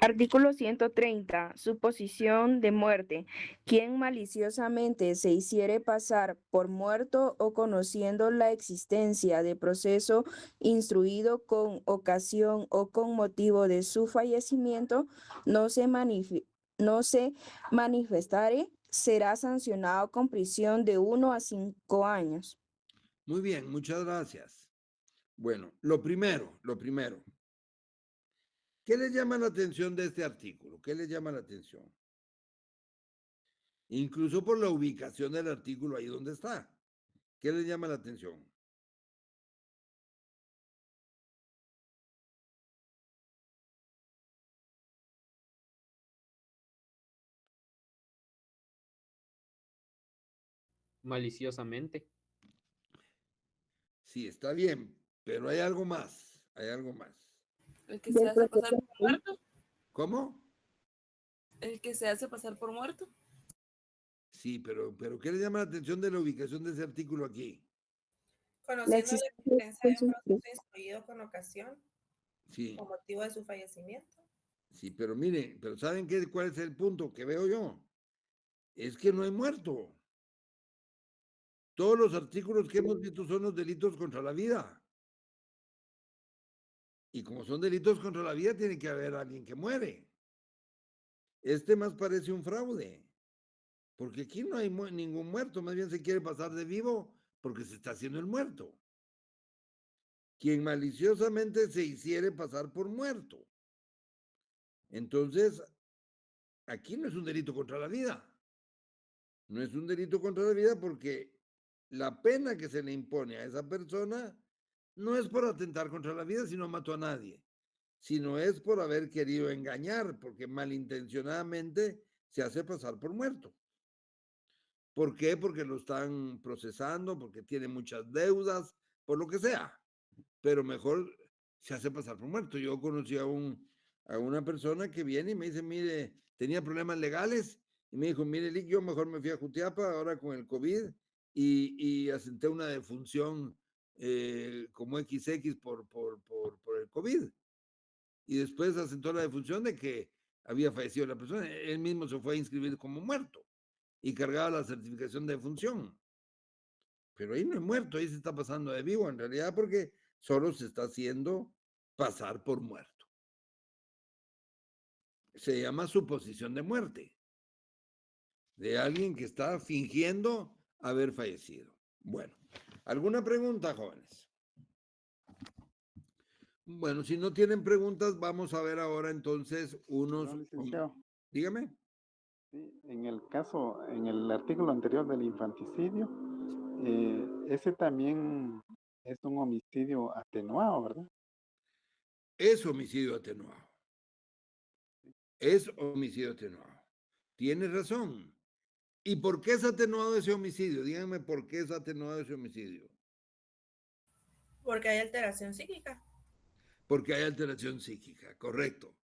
Artículo 130. Suposición de muerte. Quien maliciosamente se hiciere pasar por muerto o conociendo la existencia de proceso instruido con ocasión o con motivo de su fallecimiento, no se manifestare, será sancionado con prisión de 1 a 5 años. Muy bien, muchas gracias. Bueno, lo primero. ¿Qué le llama la atención de este artículo? ¿Qué le llama la atención? Incluso por la ubicación del artículo ahí donde está. ¿Qué le llama la atención? Maliciosamente. Sí, está bien, pero hay algo más, hay algo más. El que se hace pasar por muerto. ¿Cómo? El que se hace pasar por muerto. Sí, pero ¿qué le llama la atención de la ubicación de ese artículo aquí? Conociendo la existencia de un proceso instruido con ocasión Sí, o motivo de su fallecimiento. sí, pero mire, pero ¿saben qué? ¿Cuál es el punto que veo yo? Es que no hay muerto. Todos los artículos que hemos visto son los delitos contra la vida. Y como son delitos contra la vida, tiene que haber alguien que muere. Este más parece un fraude, porque aquí no hay ningún muerto, más bien se quiere pasar de vivo porque se está haciendo el muerto. Quien maliciosamente se hiciere pasar por muerto. Entonces, aquí no es un delito contra la vida. No es un delito contra la vida porque la pena que se le impone a esa persona no es por atentar contra la vida, sino mató a nadie, sino es por haber querido engañar, porque malintencionadamente se hace pasar por muerto. ¿Por qué? Porque lo están procesando, porque tiene muchas deudas, por lo que sea. Pero mejor se hace pasar por muerto. Yo conocí a una persona que viene y me dice, mire, tenía problemas legales y me dijo, mire, Lick, yo mejor me fui a Jutiapa ahora con el COVID y asenté una defunción como XX por el COVID. Y después asentó la defunción de que había fallecido la persona. Él mismo se fue a inscribir como muerto y cargaba la certificación de defunción. Pero ahí no es muerto, ahí se está pasando de vivo en realidad porque solo se está haciendo pasar por muerto. Se llama suposición de muerte de alguien que está fingiendo haber fallecido. Bueno, ¿alguna pregunta, jóvenes? Bueno, si no tienen preguntas, vamos a ver ahora entonces unos... Perdón, licenciado. Dígame. Sí, en el caso, en el artículo anterior del infanticidio, ese también es un homicidio atenuado, ¿verdad? Es homicidio atenuado. Es homicidio atenuado. Tienes razón. ¿Y por qué es atenuado ese homicidio? Díganme por qué es atenuado ese homicidio. Porque hay alteración psíquica. Porque hay alteración psíquica, correcto.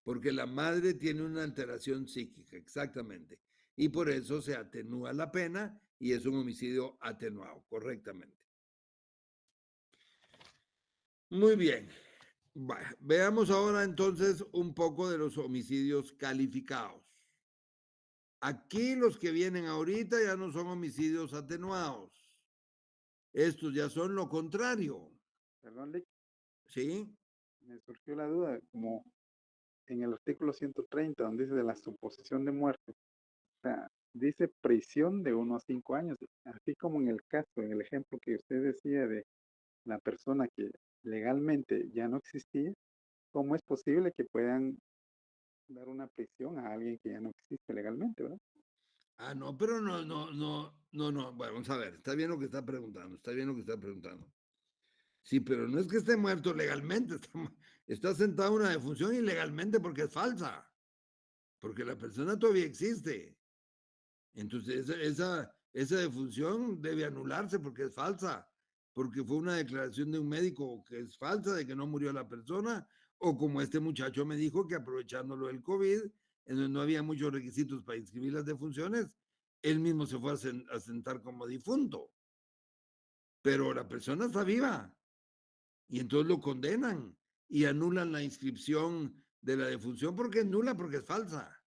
Porque la madre tiene una alteración psíquica, exactamente. Y por eso se atenúa la pena y es un homicidio atenuado, correctamente. Muy bien. Veamos ahora entonces un poco de los homicidios calificados. Aquí los que vienen ahorita ya no son homicidios atenuados. Estos ya son lo contrario. Perdón, Lick, ¿Sí? me surgió la duda, como en el artículo 130, donde dice de la suposición de muerte. O sea, dice prisión de 1 a 5 años, así como en el caso, en el ejemplo que usted decía de la persona que legalmente ya no existía, ¿cómo es posible que puedan dar una prisión a alguien que ya no existe legalmente, ¿verdad? Ah, no, pero no. Bueno, vamos a ver, está bien lo que está preguntando, está bien lo que está preguntando. Sí, pero no es que esté muerto legalmente, está sentado en una defunción ilegalmente porque es falsa, porque la persona todavía existe. Entonces, esa defunción debe anularse porque es falsa, porque fue una declaración de un médico que es falsa, de que no murió la persona, o como este muchacho me dijo que aprovechándolo del COVID, en donde no había muchos requisitos para inscribir las defunciones, él mismo se fue a sentar como difunto. Pero la persona está viva y entonces lo condenan y anulan la inscripción de la defunción porque es nula, porque es falsa.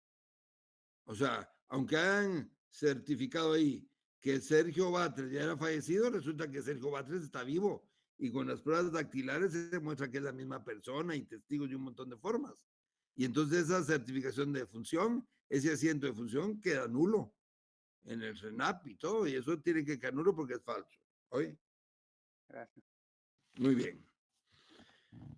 O sea, aunque hayan certificado ahí que Sergio Batres ya era fallecido, resulta que Sergio Batres está vivo y con las pruebas dactilares se demuestra que es la misma persona y testigos de un montón de formas. Y entonces esa certificación de defunción, ese asiento de defunción queda nulo en el RENAP y todo, y eso tiene que quedar nulo porque es falso. ¿Oye? Gracias. Muy bien.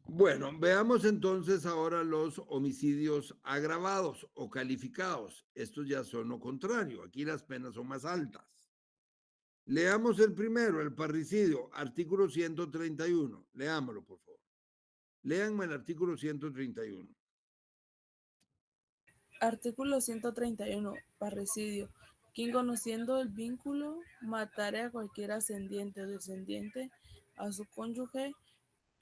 Bueno, veamos entonces ahora los homicidios agravados o calificados. Estos ya son lo contrario. Aquí las penas son más altas. Leamos el primero, el parricidio, artículo 131. Leámoslo, por favor. Léanme el artículo 131. Artículo 131. Parricidio. quien conociendo el vínculo matare a cualquier ascendiente o descendiente, a su cónyuge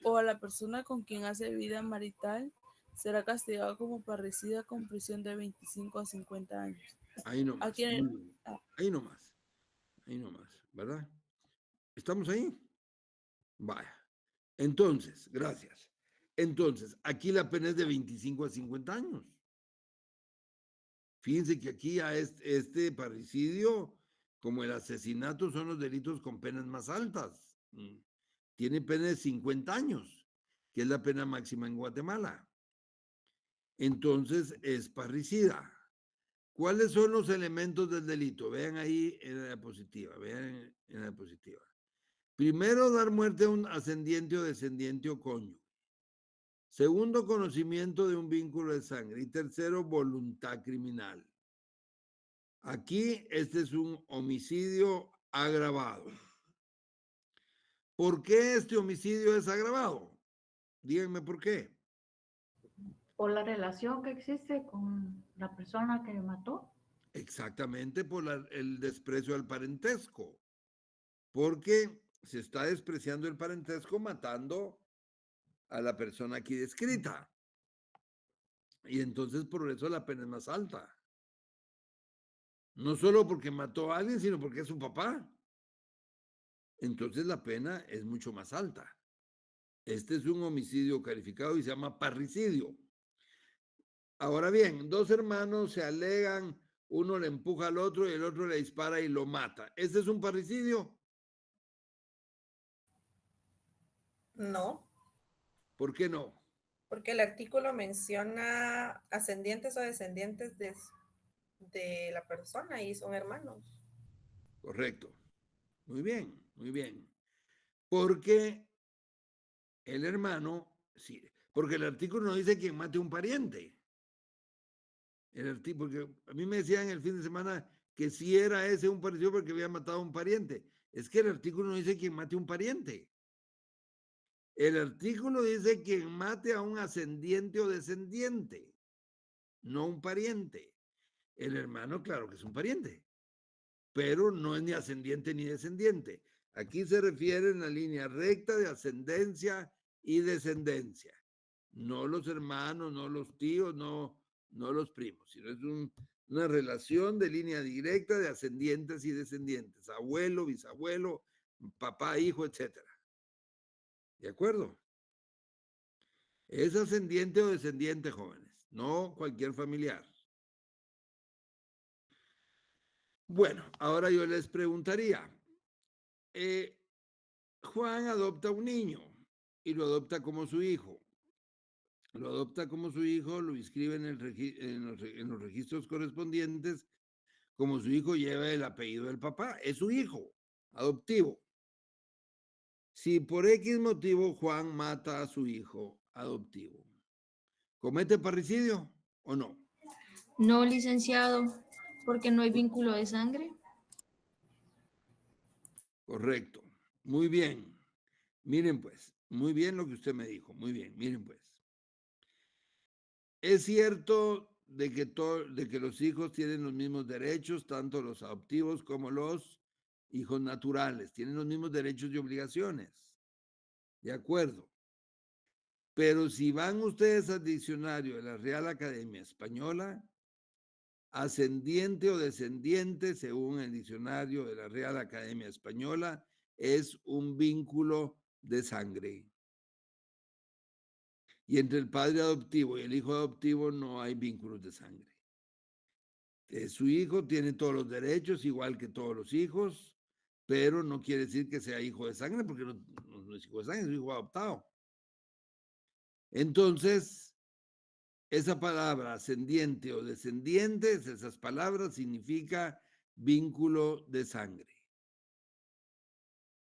o a la persona con quien hace vida marital, será castigado como parricida con prisión de 25 a 50 años. Ahí nomás. Aquí en- Muy bien. Ahí nomás. Ahí nomás, ¿verdad? ¿Estamos ahí? Vaya. Entonces, gracias. Entonces, aquí la pena es de 25 a 50 años. Fíjense que aquí a este parricidio, como el asesinato, son los delitos con penas más altas. Tiene pena de 50 años, que es la pena máxima en Guatemala. Entonces, es parricida. ¿Cuáles son los elementos del delito? Vean ahí en la diapositiva, vean en la diapositiva. Primero, dar muerte a un ascendiente o descendiente o cónyuge. Segundo, conocimiento de un vínculo de sangre. Y tercero, voluntad criminal. Aquí, este es un homicidio agravado. ¿Por qué este homicidio es agravado? Díganme por qué. Por la relación que existe con la persona que mató. Exactamente por el desprecio al parentesco. Porque se está despreciando el parentesco matando a la persona aquí descrita. Y entonces por eso la pena es más alta. No solo porque mató a alguien, sino porque es su papá. Entonces la pena es mucho más alta. Este es un homicidio calificado y se llama parricidio. Ahora bien, dos hermanos se alegan, uno le empuja al otro y el otro le dispara y lo mata. ¿Este es un parricidio? No, ¿Por qué no? porque el artículo menciona ascendientes o descendientes de la persona y son hermanos. Correcto. Muy bien, muy bien. Porque el hermano, sí, porque el artículo no dice quien mate a un pariente. Porque a mí me decían el fin de semana que si era ese un parecido porque había matado a un pariente. Es que el artículo no dice quien mate a un pariente. El artículo dice quien mate a un ascendiente o descendiente, no un pariente. El hermano, claro que es un pariente, pero no es ni ascendiente ni descendiente. Aquí se refiere en la línea recta de ascendencia y descendencia. No los hermanos, no los tíos, no los primos, sino es una relación de línea directa de ascendientes y descendientes, abuelo, bisabuelo, papá, hijo, etcétera. ¿De acuerdo? Es ascendiente o descendiente, jóvenes, no cualquier familiar. Bueno, ahora yo les preguntaría, Juan adopta un niño y lo adopta como su hijo. Lo adopta como su hijo, lo inscribe en los registros correspondientes, como su hijo lleva el apellido del papá. Es su hijo adoptivo. Si por X motivo Juan mata a su hijo adoptivo, ¿comete parricidio o no? No, licenciado, porque no hay vínculo de sangre. Correcto. Muy bien. Miren pues, muy bien lo que usted me dijo. Muy bien, miren pues. Es cierto de que los hijos tienen los mismos derechos, tanto los adoptivos como los hijos naturales. Tienen los mismos derechos y obligaciones. De acuerdo. Pero si van ustedes al diccionario de la Real Academia Española, ascendiente o descendiente, según el diccionario de la Real Academia Española, es un vínculo de sangre. Y entre el padre adoptivo y el hijo adoptivo no hay vínculos de sangre. Su hijo tiene todos los derechos, igual que todos los hijos, pero no quiere decir que sea hijo de sangre, porque no es hijo de sangre, es hijo adoptado. Entonces, esa palabra ascendiente o descendientes, esas palabras significa vínculo de sangre.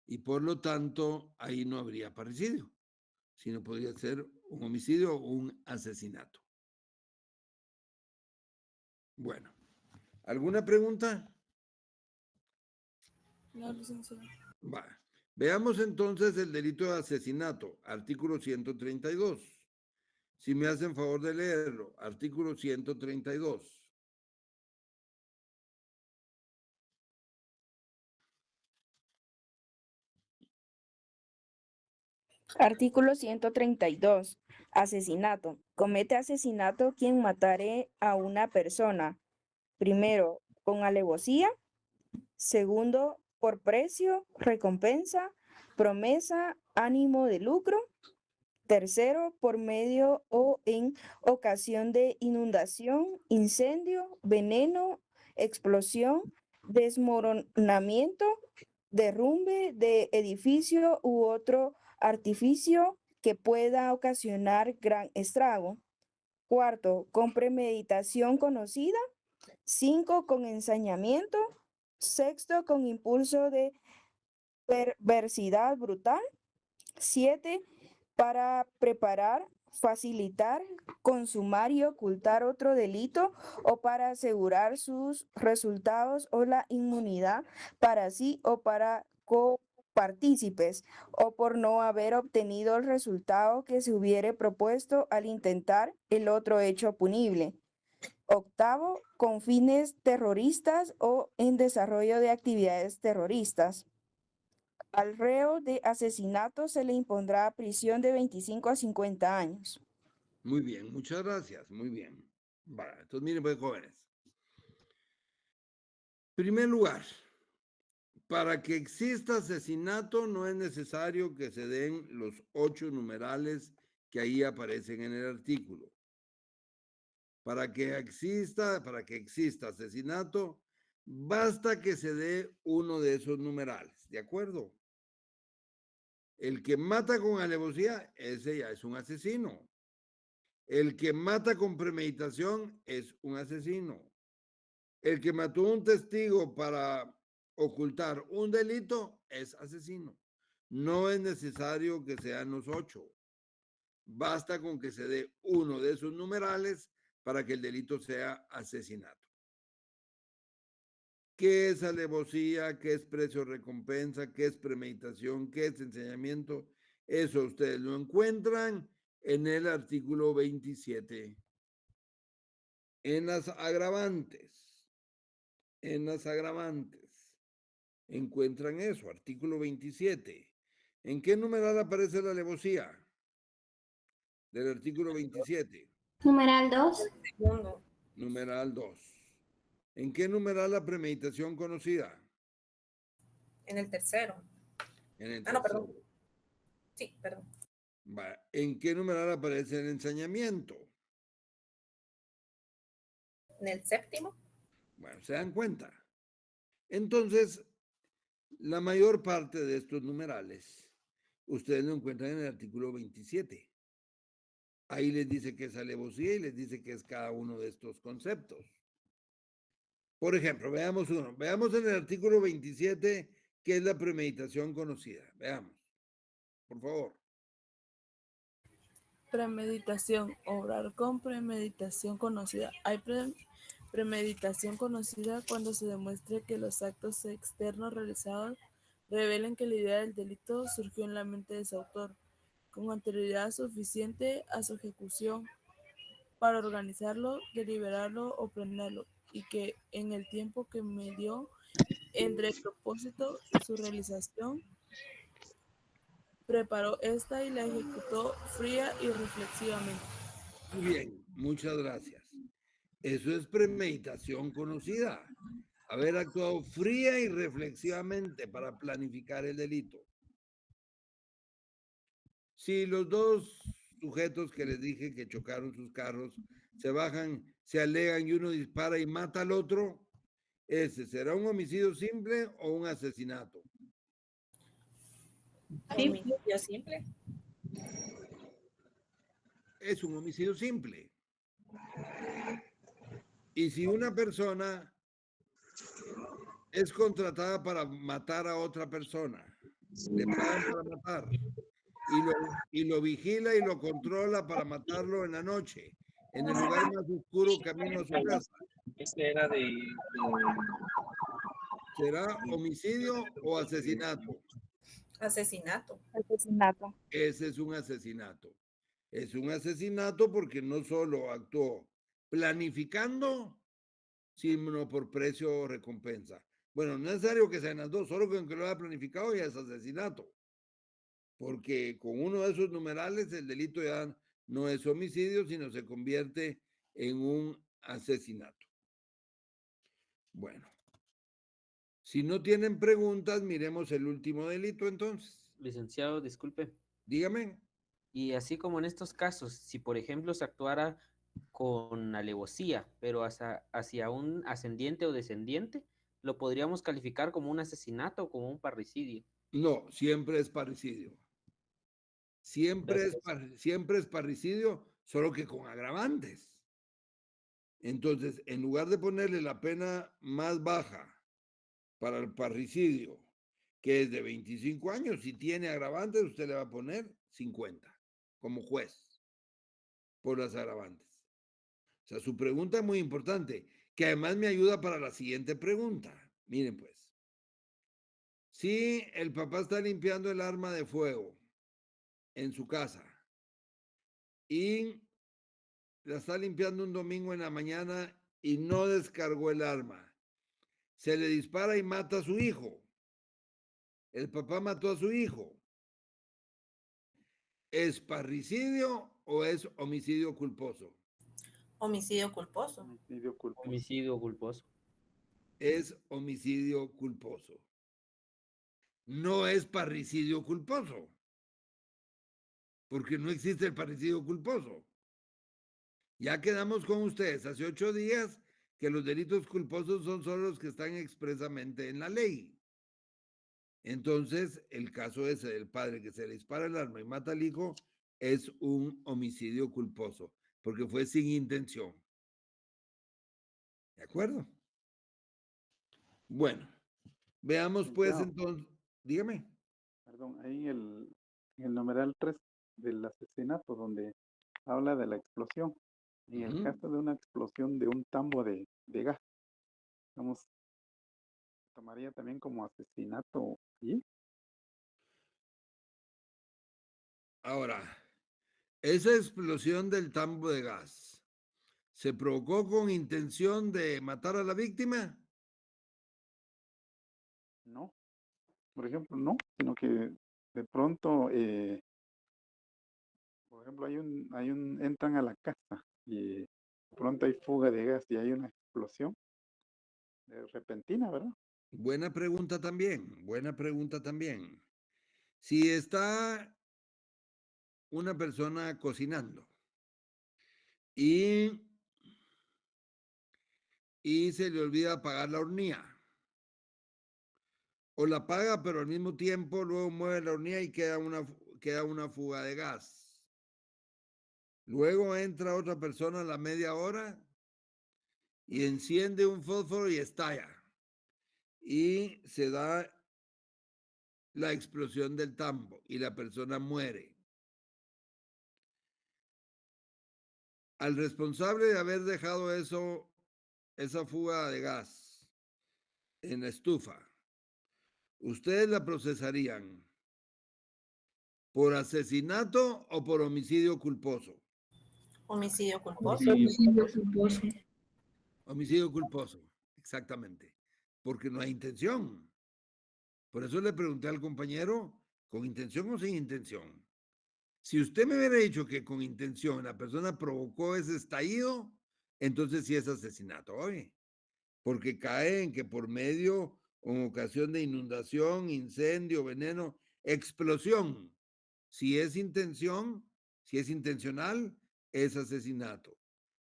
Y por lo tanto, ahí no habría parricidio, sino podría ser un homicidio o un asesinato. Bueno, ¿alguna pregunta? No, licenciado. Va. Veamos entonces el delito de asesinato, artículo 132. Si me hacen favor de leerlo, artículo 132. Artículo 132. Asesinato. Comete asesinato quien matare a una persona. Primero, con alevosía. Segundo, por precio, recompensa, promesa, ánimo de lucro. Tercero, por medio o en ocasión de inundación, incendio, veneno, explosión, desmoronamiento, derrumbe de edificio u otro artificio que pueda ocasionar gran estrago. Cuarto, con premeditación conocida. 5, con ensañamiento. Sexto, con impulso de perversidad brutal. 7, para preparar, facilitar, consumar y ocultar otro delito o para asegurar sus resultados o la inmunidad para sí o para copartícipes o por no haber obtenido el resultado que se hubiere propuesto al intentar el otro hecho punible. Octavo, con fines terroristas o en desarrollo de actividades terroristas. Al reo de asesinato se le impondrá prisión de 25 a 50 años. Muy bien, muchas gracias, muy bien. Vale, entonces miren, pues, jóvenes. Primer lugar, para que exista asesinato no es necesario que se den los 8 numerales que ahí aparecen en el artículo. Para que exista asesinato, basta que se dé uno de esos numerales, ¿de acuerdo? El que mata con alevosía, ese ya es un asesino. El que mata con premeditación es un asesino. El que mató a un testigo para ocultar un delito es asesino. No es necesario que sean los 8. Basta con que se dé uno de esos numerales para que el delito sea asesinato. ¿Qué es alevosía? ¿Qué es precio recompensa? ¿Qué es premeditación? ¿Qué es ensañamiento? Eso ustedes lo encuentran en el artículo 27. En las agravantes. Encuentran eso, artículo 27. ¿En qué numeral aparece la alevosía? Del artículo 27. Numeral 2. Segundo. Numeral 2. ¿En qué numeral la premeditación conocida? En el tercero. En el Ah, no, tercero. perdón. Sí, perdón. Va. ¿En qué numeral aparece el ensañamiento? En el séptimo. Bueno, ¿se dan cuenta? Entonces, la mayor parte de estos numerales, ustedes lo encuentran en el artículo 27. Ahí les dice que es alevosía y les dice que es cada uno de estos conceptos. Por ejemplo, veamos uno. Veamos en el artículo 27 qué es la premeditación conocida. Veamos, por favor. Premeditación, obrar con premeditación conocida. Hay premeditación conocida cuando se demuestre que los actos externos realizados revelen que la idea del delito surgió en la mente de su autor, con anterioridad suficiente a su ejecución para organizarlo, deliberarlo o planearlo, y que en el tiempo que medió entre el propósito y su realización, preparó esta y la ejecutó fría y reflexivamente. Muy bien, muchas gracias. Eso es premeditación conocida. Haber actuado fría y reflexivamente para planificar el delito. Si los dos sujetos que les dije que chocaron sus carros se bajan, se alegan y uno dispara y mata al otro, ¿ese será un homicidio simple o un asesinato? Homicidio simple. Es un homicidio simple. Y si una persona es contratada para matar a otra persona, le pagan para matar, y lo vigila y lo controla para matarlo en la noche, en el lugar más oscuro camino a su casa, Este era ¿será homicidio o asesinato? Asesinato. Asesinato. Ese es un asesinato. Es un asesinato porque no solo actuó planificando, sino por precio o recompensa. Bueno, no es necesario que sean las dos, solo con que lo haya planificado ya es asesinato. porque con uno de esos numerales el delito ya no es homicidio, sino se convierte en un asesinato. Bueno, si no tienen preguntas, miremos el último delito entonces. Licenciado, disculpe. Dígame. Y así como en estos casos, si por ejemplo se actuara con alevosía, pero hacia un ascendiente o descendiente, ¿lo podríamos calificar como un asesinato o como un parricidio? No, siempre es parricidio. Siempre es parricidio, solo que con agravantes. Entonces, en lugar de ponerle la pena más baja para el parricidio, que es de 25 años, si tiene agravantes, usted le va a poner 50 como juez por las agravantes. O sea, su pregunta es muy importante, que además me ayuda para la siguiente pregunta. Miren pues, si el papá está limpiando el arma de fuego en su casa y la está limpiando un domingo en la mañana y no descargó el arma, se le dispara y mata a su hijo. El papá mató a su hijo. ¿Es parricidio o es homicidio culposo? Homicidio culposo. Homicidio culposo. Homicidio culposo. Es homicidio culposo. No es parricidio culposo, porque no existe el parricidio culposo. Ya quedamos con ustedes hace 8 días que los delitos culposos son solo los que están expresamente en la ley. Entonces, el caso ese del padre que se le dispara el arma y mata al hijo es un homicidio culposo, porque fue sin intención. ¿De acuerdo? Bueno, veamos pues entonces, dígame. Perdón, ahí en el numeral 3 del asesinato, donde habla de la explosión. En el caso de una explosión de un tambo de gas, vamos, tomaría también como asesinato allí. Ahora, esa explosión del tambo de gas, ¿se provocó con intención de matar a la víctima? No, por ejemplo, no, sino que de pronto, por ejemplo, entran a la casa y de pronto hay fuga de gas y hay una explosión repentina, ¿verdad? Buena pregunta también, buena pregunta también. Si está una persona cocinando y se le olvida apagar la hornilla, o la apaga, pero al mismo tiempo luego mueve la hornilla y queda una fuga de gas. Luego entra otra persona a la media hora y enciende un fósforo y estalla. Y se da la explosión del tambo y la persona muere. Al responsable de haber dejado esa fuga de gas en la estufa, ¿ustedes la procesarían por asesinato o por homicidio culposo? Homicidio culposo. Homicidio culposo. Homicidio culposo, exactamente, porque no hay intención. Por eso le pregunté al compañero, ¿con intención o sin intención? Si usted me hubiera dicho que con intención la persona provocó ese estallido, entonces sí es asesinato, oye, porque cae en que por medio o en ocasión de inundación, incendio, veneno, explosión, si es intención, si es intencional, es asesinato.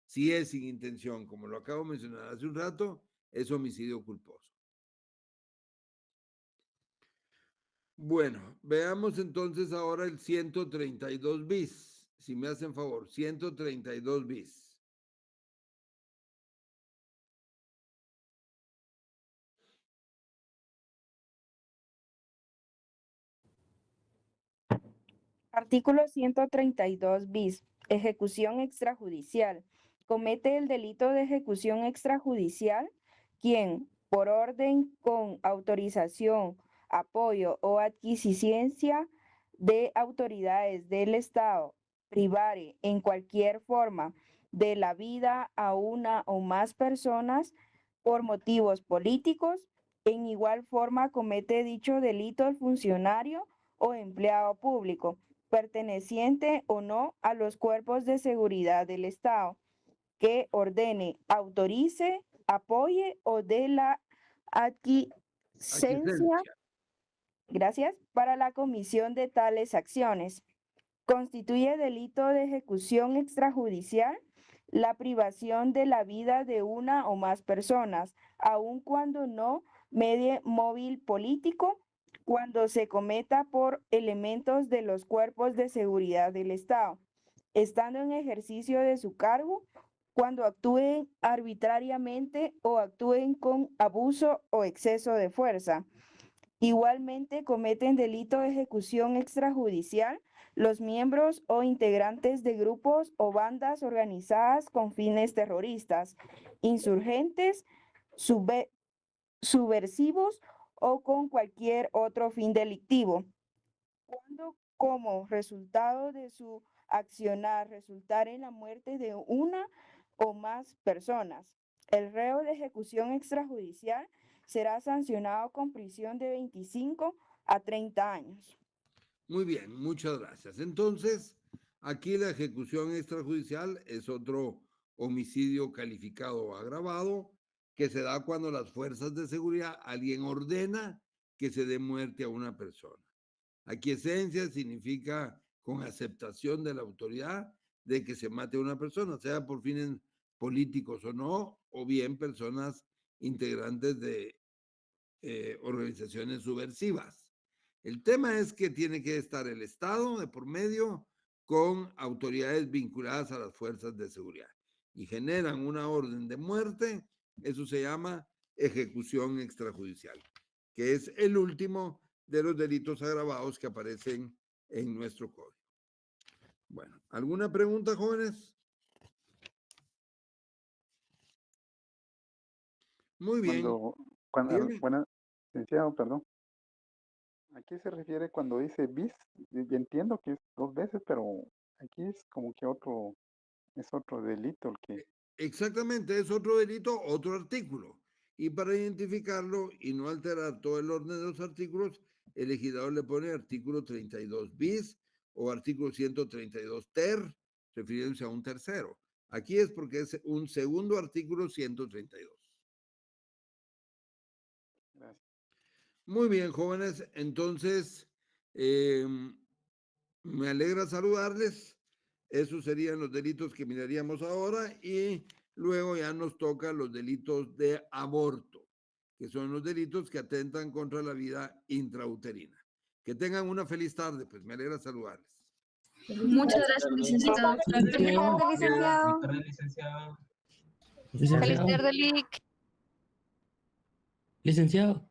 Si es sin intención, como lo acabo de mencionar hace un rato, es homicidio culposo. Bueno, veamos entonces ahora el 132 bis. Si me hacen favor, 132 bis. Artículo 132 bis. Ejecución extrajudicial. Comete el delito de ejecución extrajudicial quien, por orden, con autorización, apoyo o adquisición de autoridades del Estado, privare en cualquier forma de la vida a una o más personas por motivos políticos, en igual forma comete dicho delito el funcionario o empleado público, perteneciente o no a los cuerpos de seguridad del Estado, que ordene, autorice, apoye o dé la aquiescencia, gracias, para la comisión de tales acciones. Constituye delito de ejecución extrajudicial la privación de la vida de una o más personas, aun cuando no medie móvil político, cuando se cometa por elementos de los cuerpos de seguridad del Estado, estando en ejercicio de su cargo, cuando actúen arbitrariamente o actúen con abuso o exceso de fuerza. Igualmente cometen delito de ejecución extrajudicial los miembros o integrantes de grupos o bandas organizadas con fines terroristas, insurgentes, subversivos o con cualquier otro fin delictivo, cuando como resultado de su accionar resultar en la muerte de una o más personas. El reo de ejecución extrajudicial será sancionado con prisión de 25 a 30 años. Muy bien, muchas gracias. Entonces, aquí la ejecución extrajudicial es otro homicidio calificado o agravado que se da cuando las fuerzas de seguridad, alguien ordena que se dé muerte a una persona. Aquiescencia significa con aceptación de la autoridad de que se mate a una persona, sea por fines políticos o no, o bien personas integrantes de organizaciones subversivas. El tema es que tiene que estar el Estado de por medio con autoridades vinculadas a las fuerzas de seguridad y generan una orden de muerte. Eso se llama ejecución extrajudicial, que es el último de los delitos agravados que aparecen en nuestro código. Bueno, ¿alguna pregunta, jóvenes? Muy bien. Bueno, licenciado, perdón. ¿A qué se refiere cuando dice bis? Yo entiendo que es 2 veces, pero aquí es como que es otro delito el que... Exactamente, es otro delito, otro artículo. Y para identificarlo y no alterar todo el orden de los artículos, el legislador le pone artículo 32 bis o artículo 132 ter, refiriéndose a un tercero. Aquí es porque es un segundo artículo 132. Gracias. Muy bien, jóvenes. Entonces, me alegra saludarles. Esos serían los delitos que miraríamos ahora y luego ya nos tocan los delitos de aborto, que son los delitos que atentan contra la vida intrauterina. Que tengan una feliz tarde, pues me alegra saludarles. Muchas gracias, licenciado. Feliz tarde, Lic. Licenciado.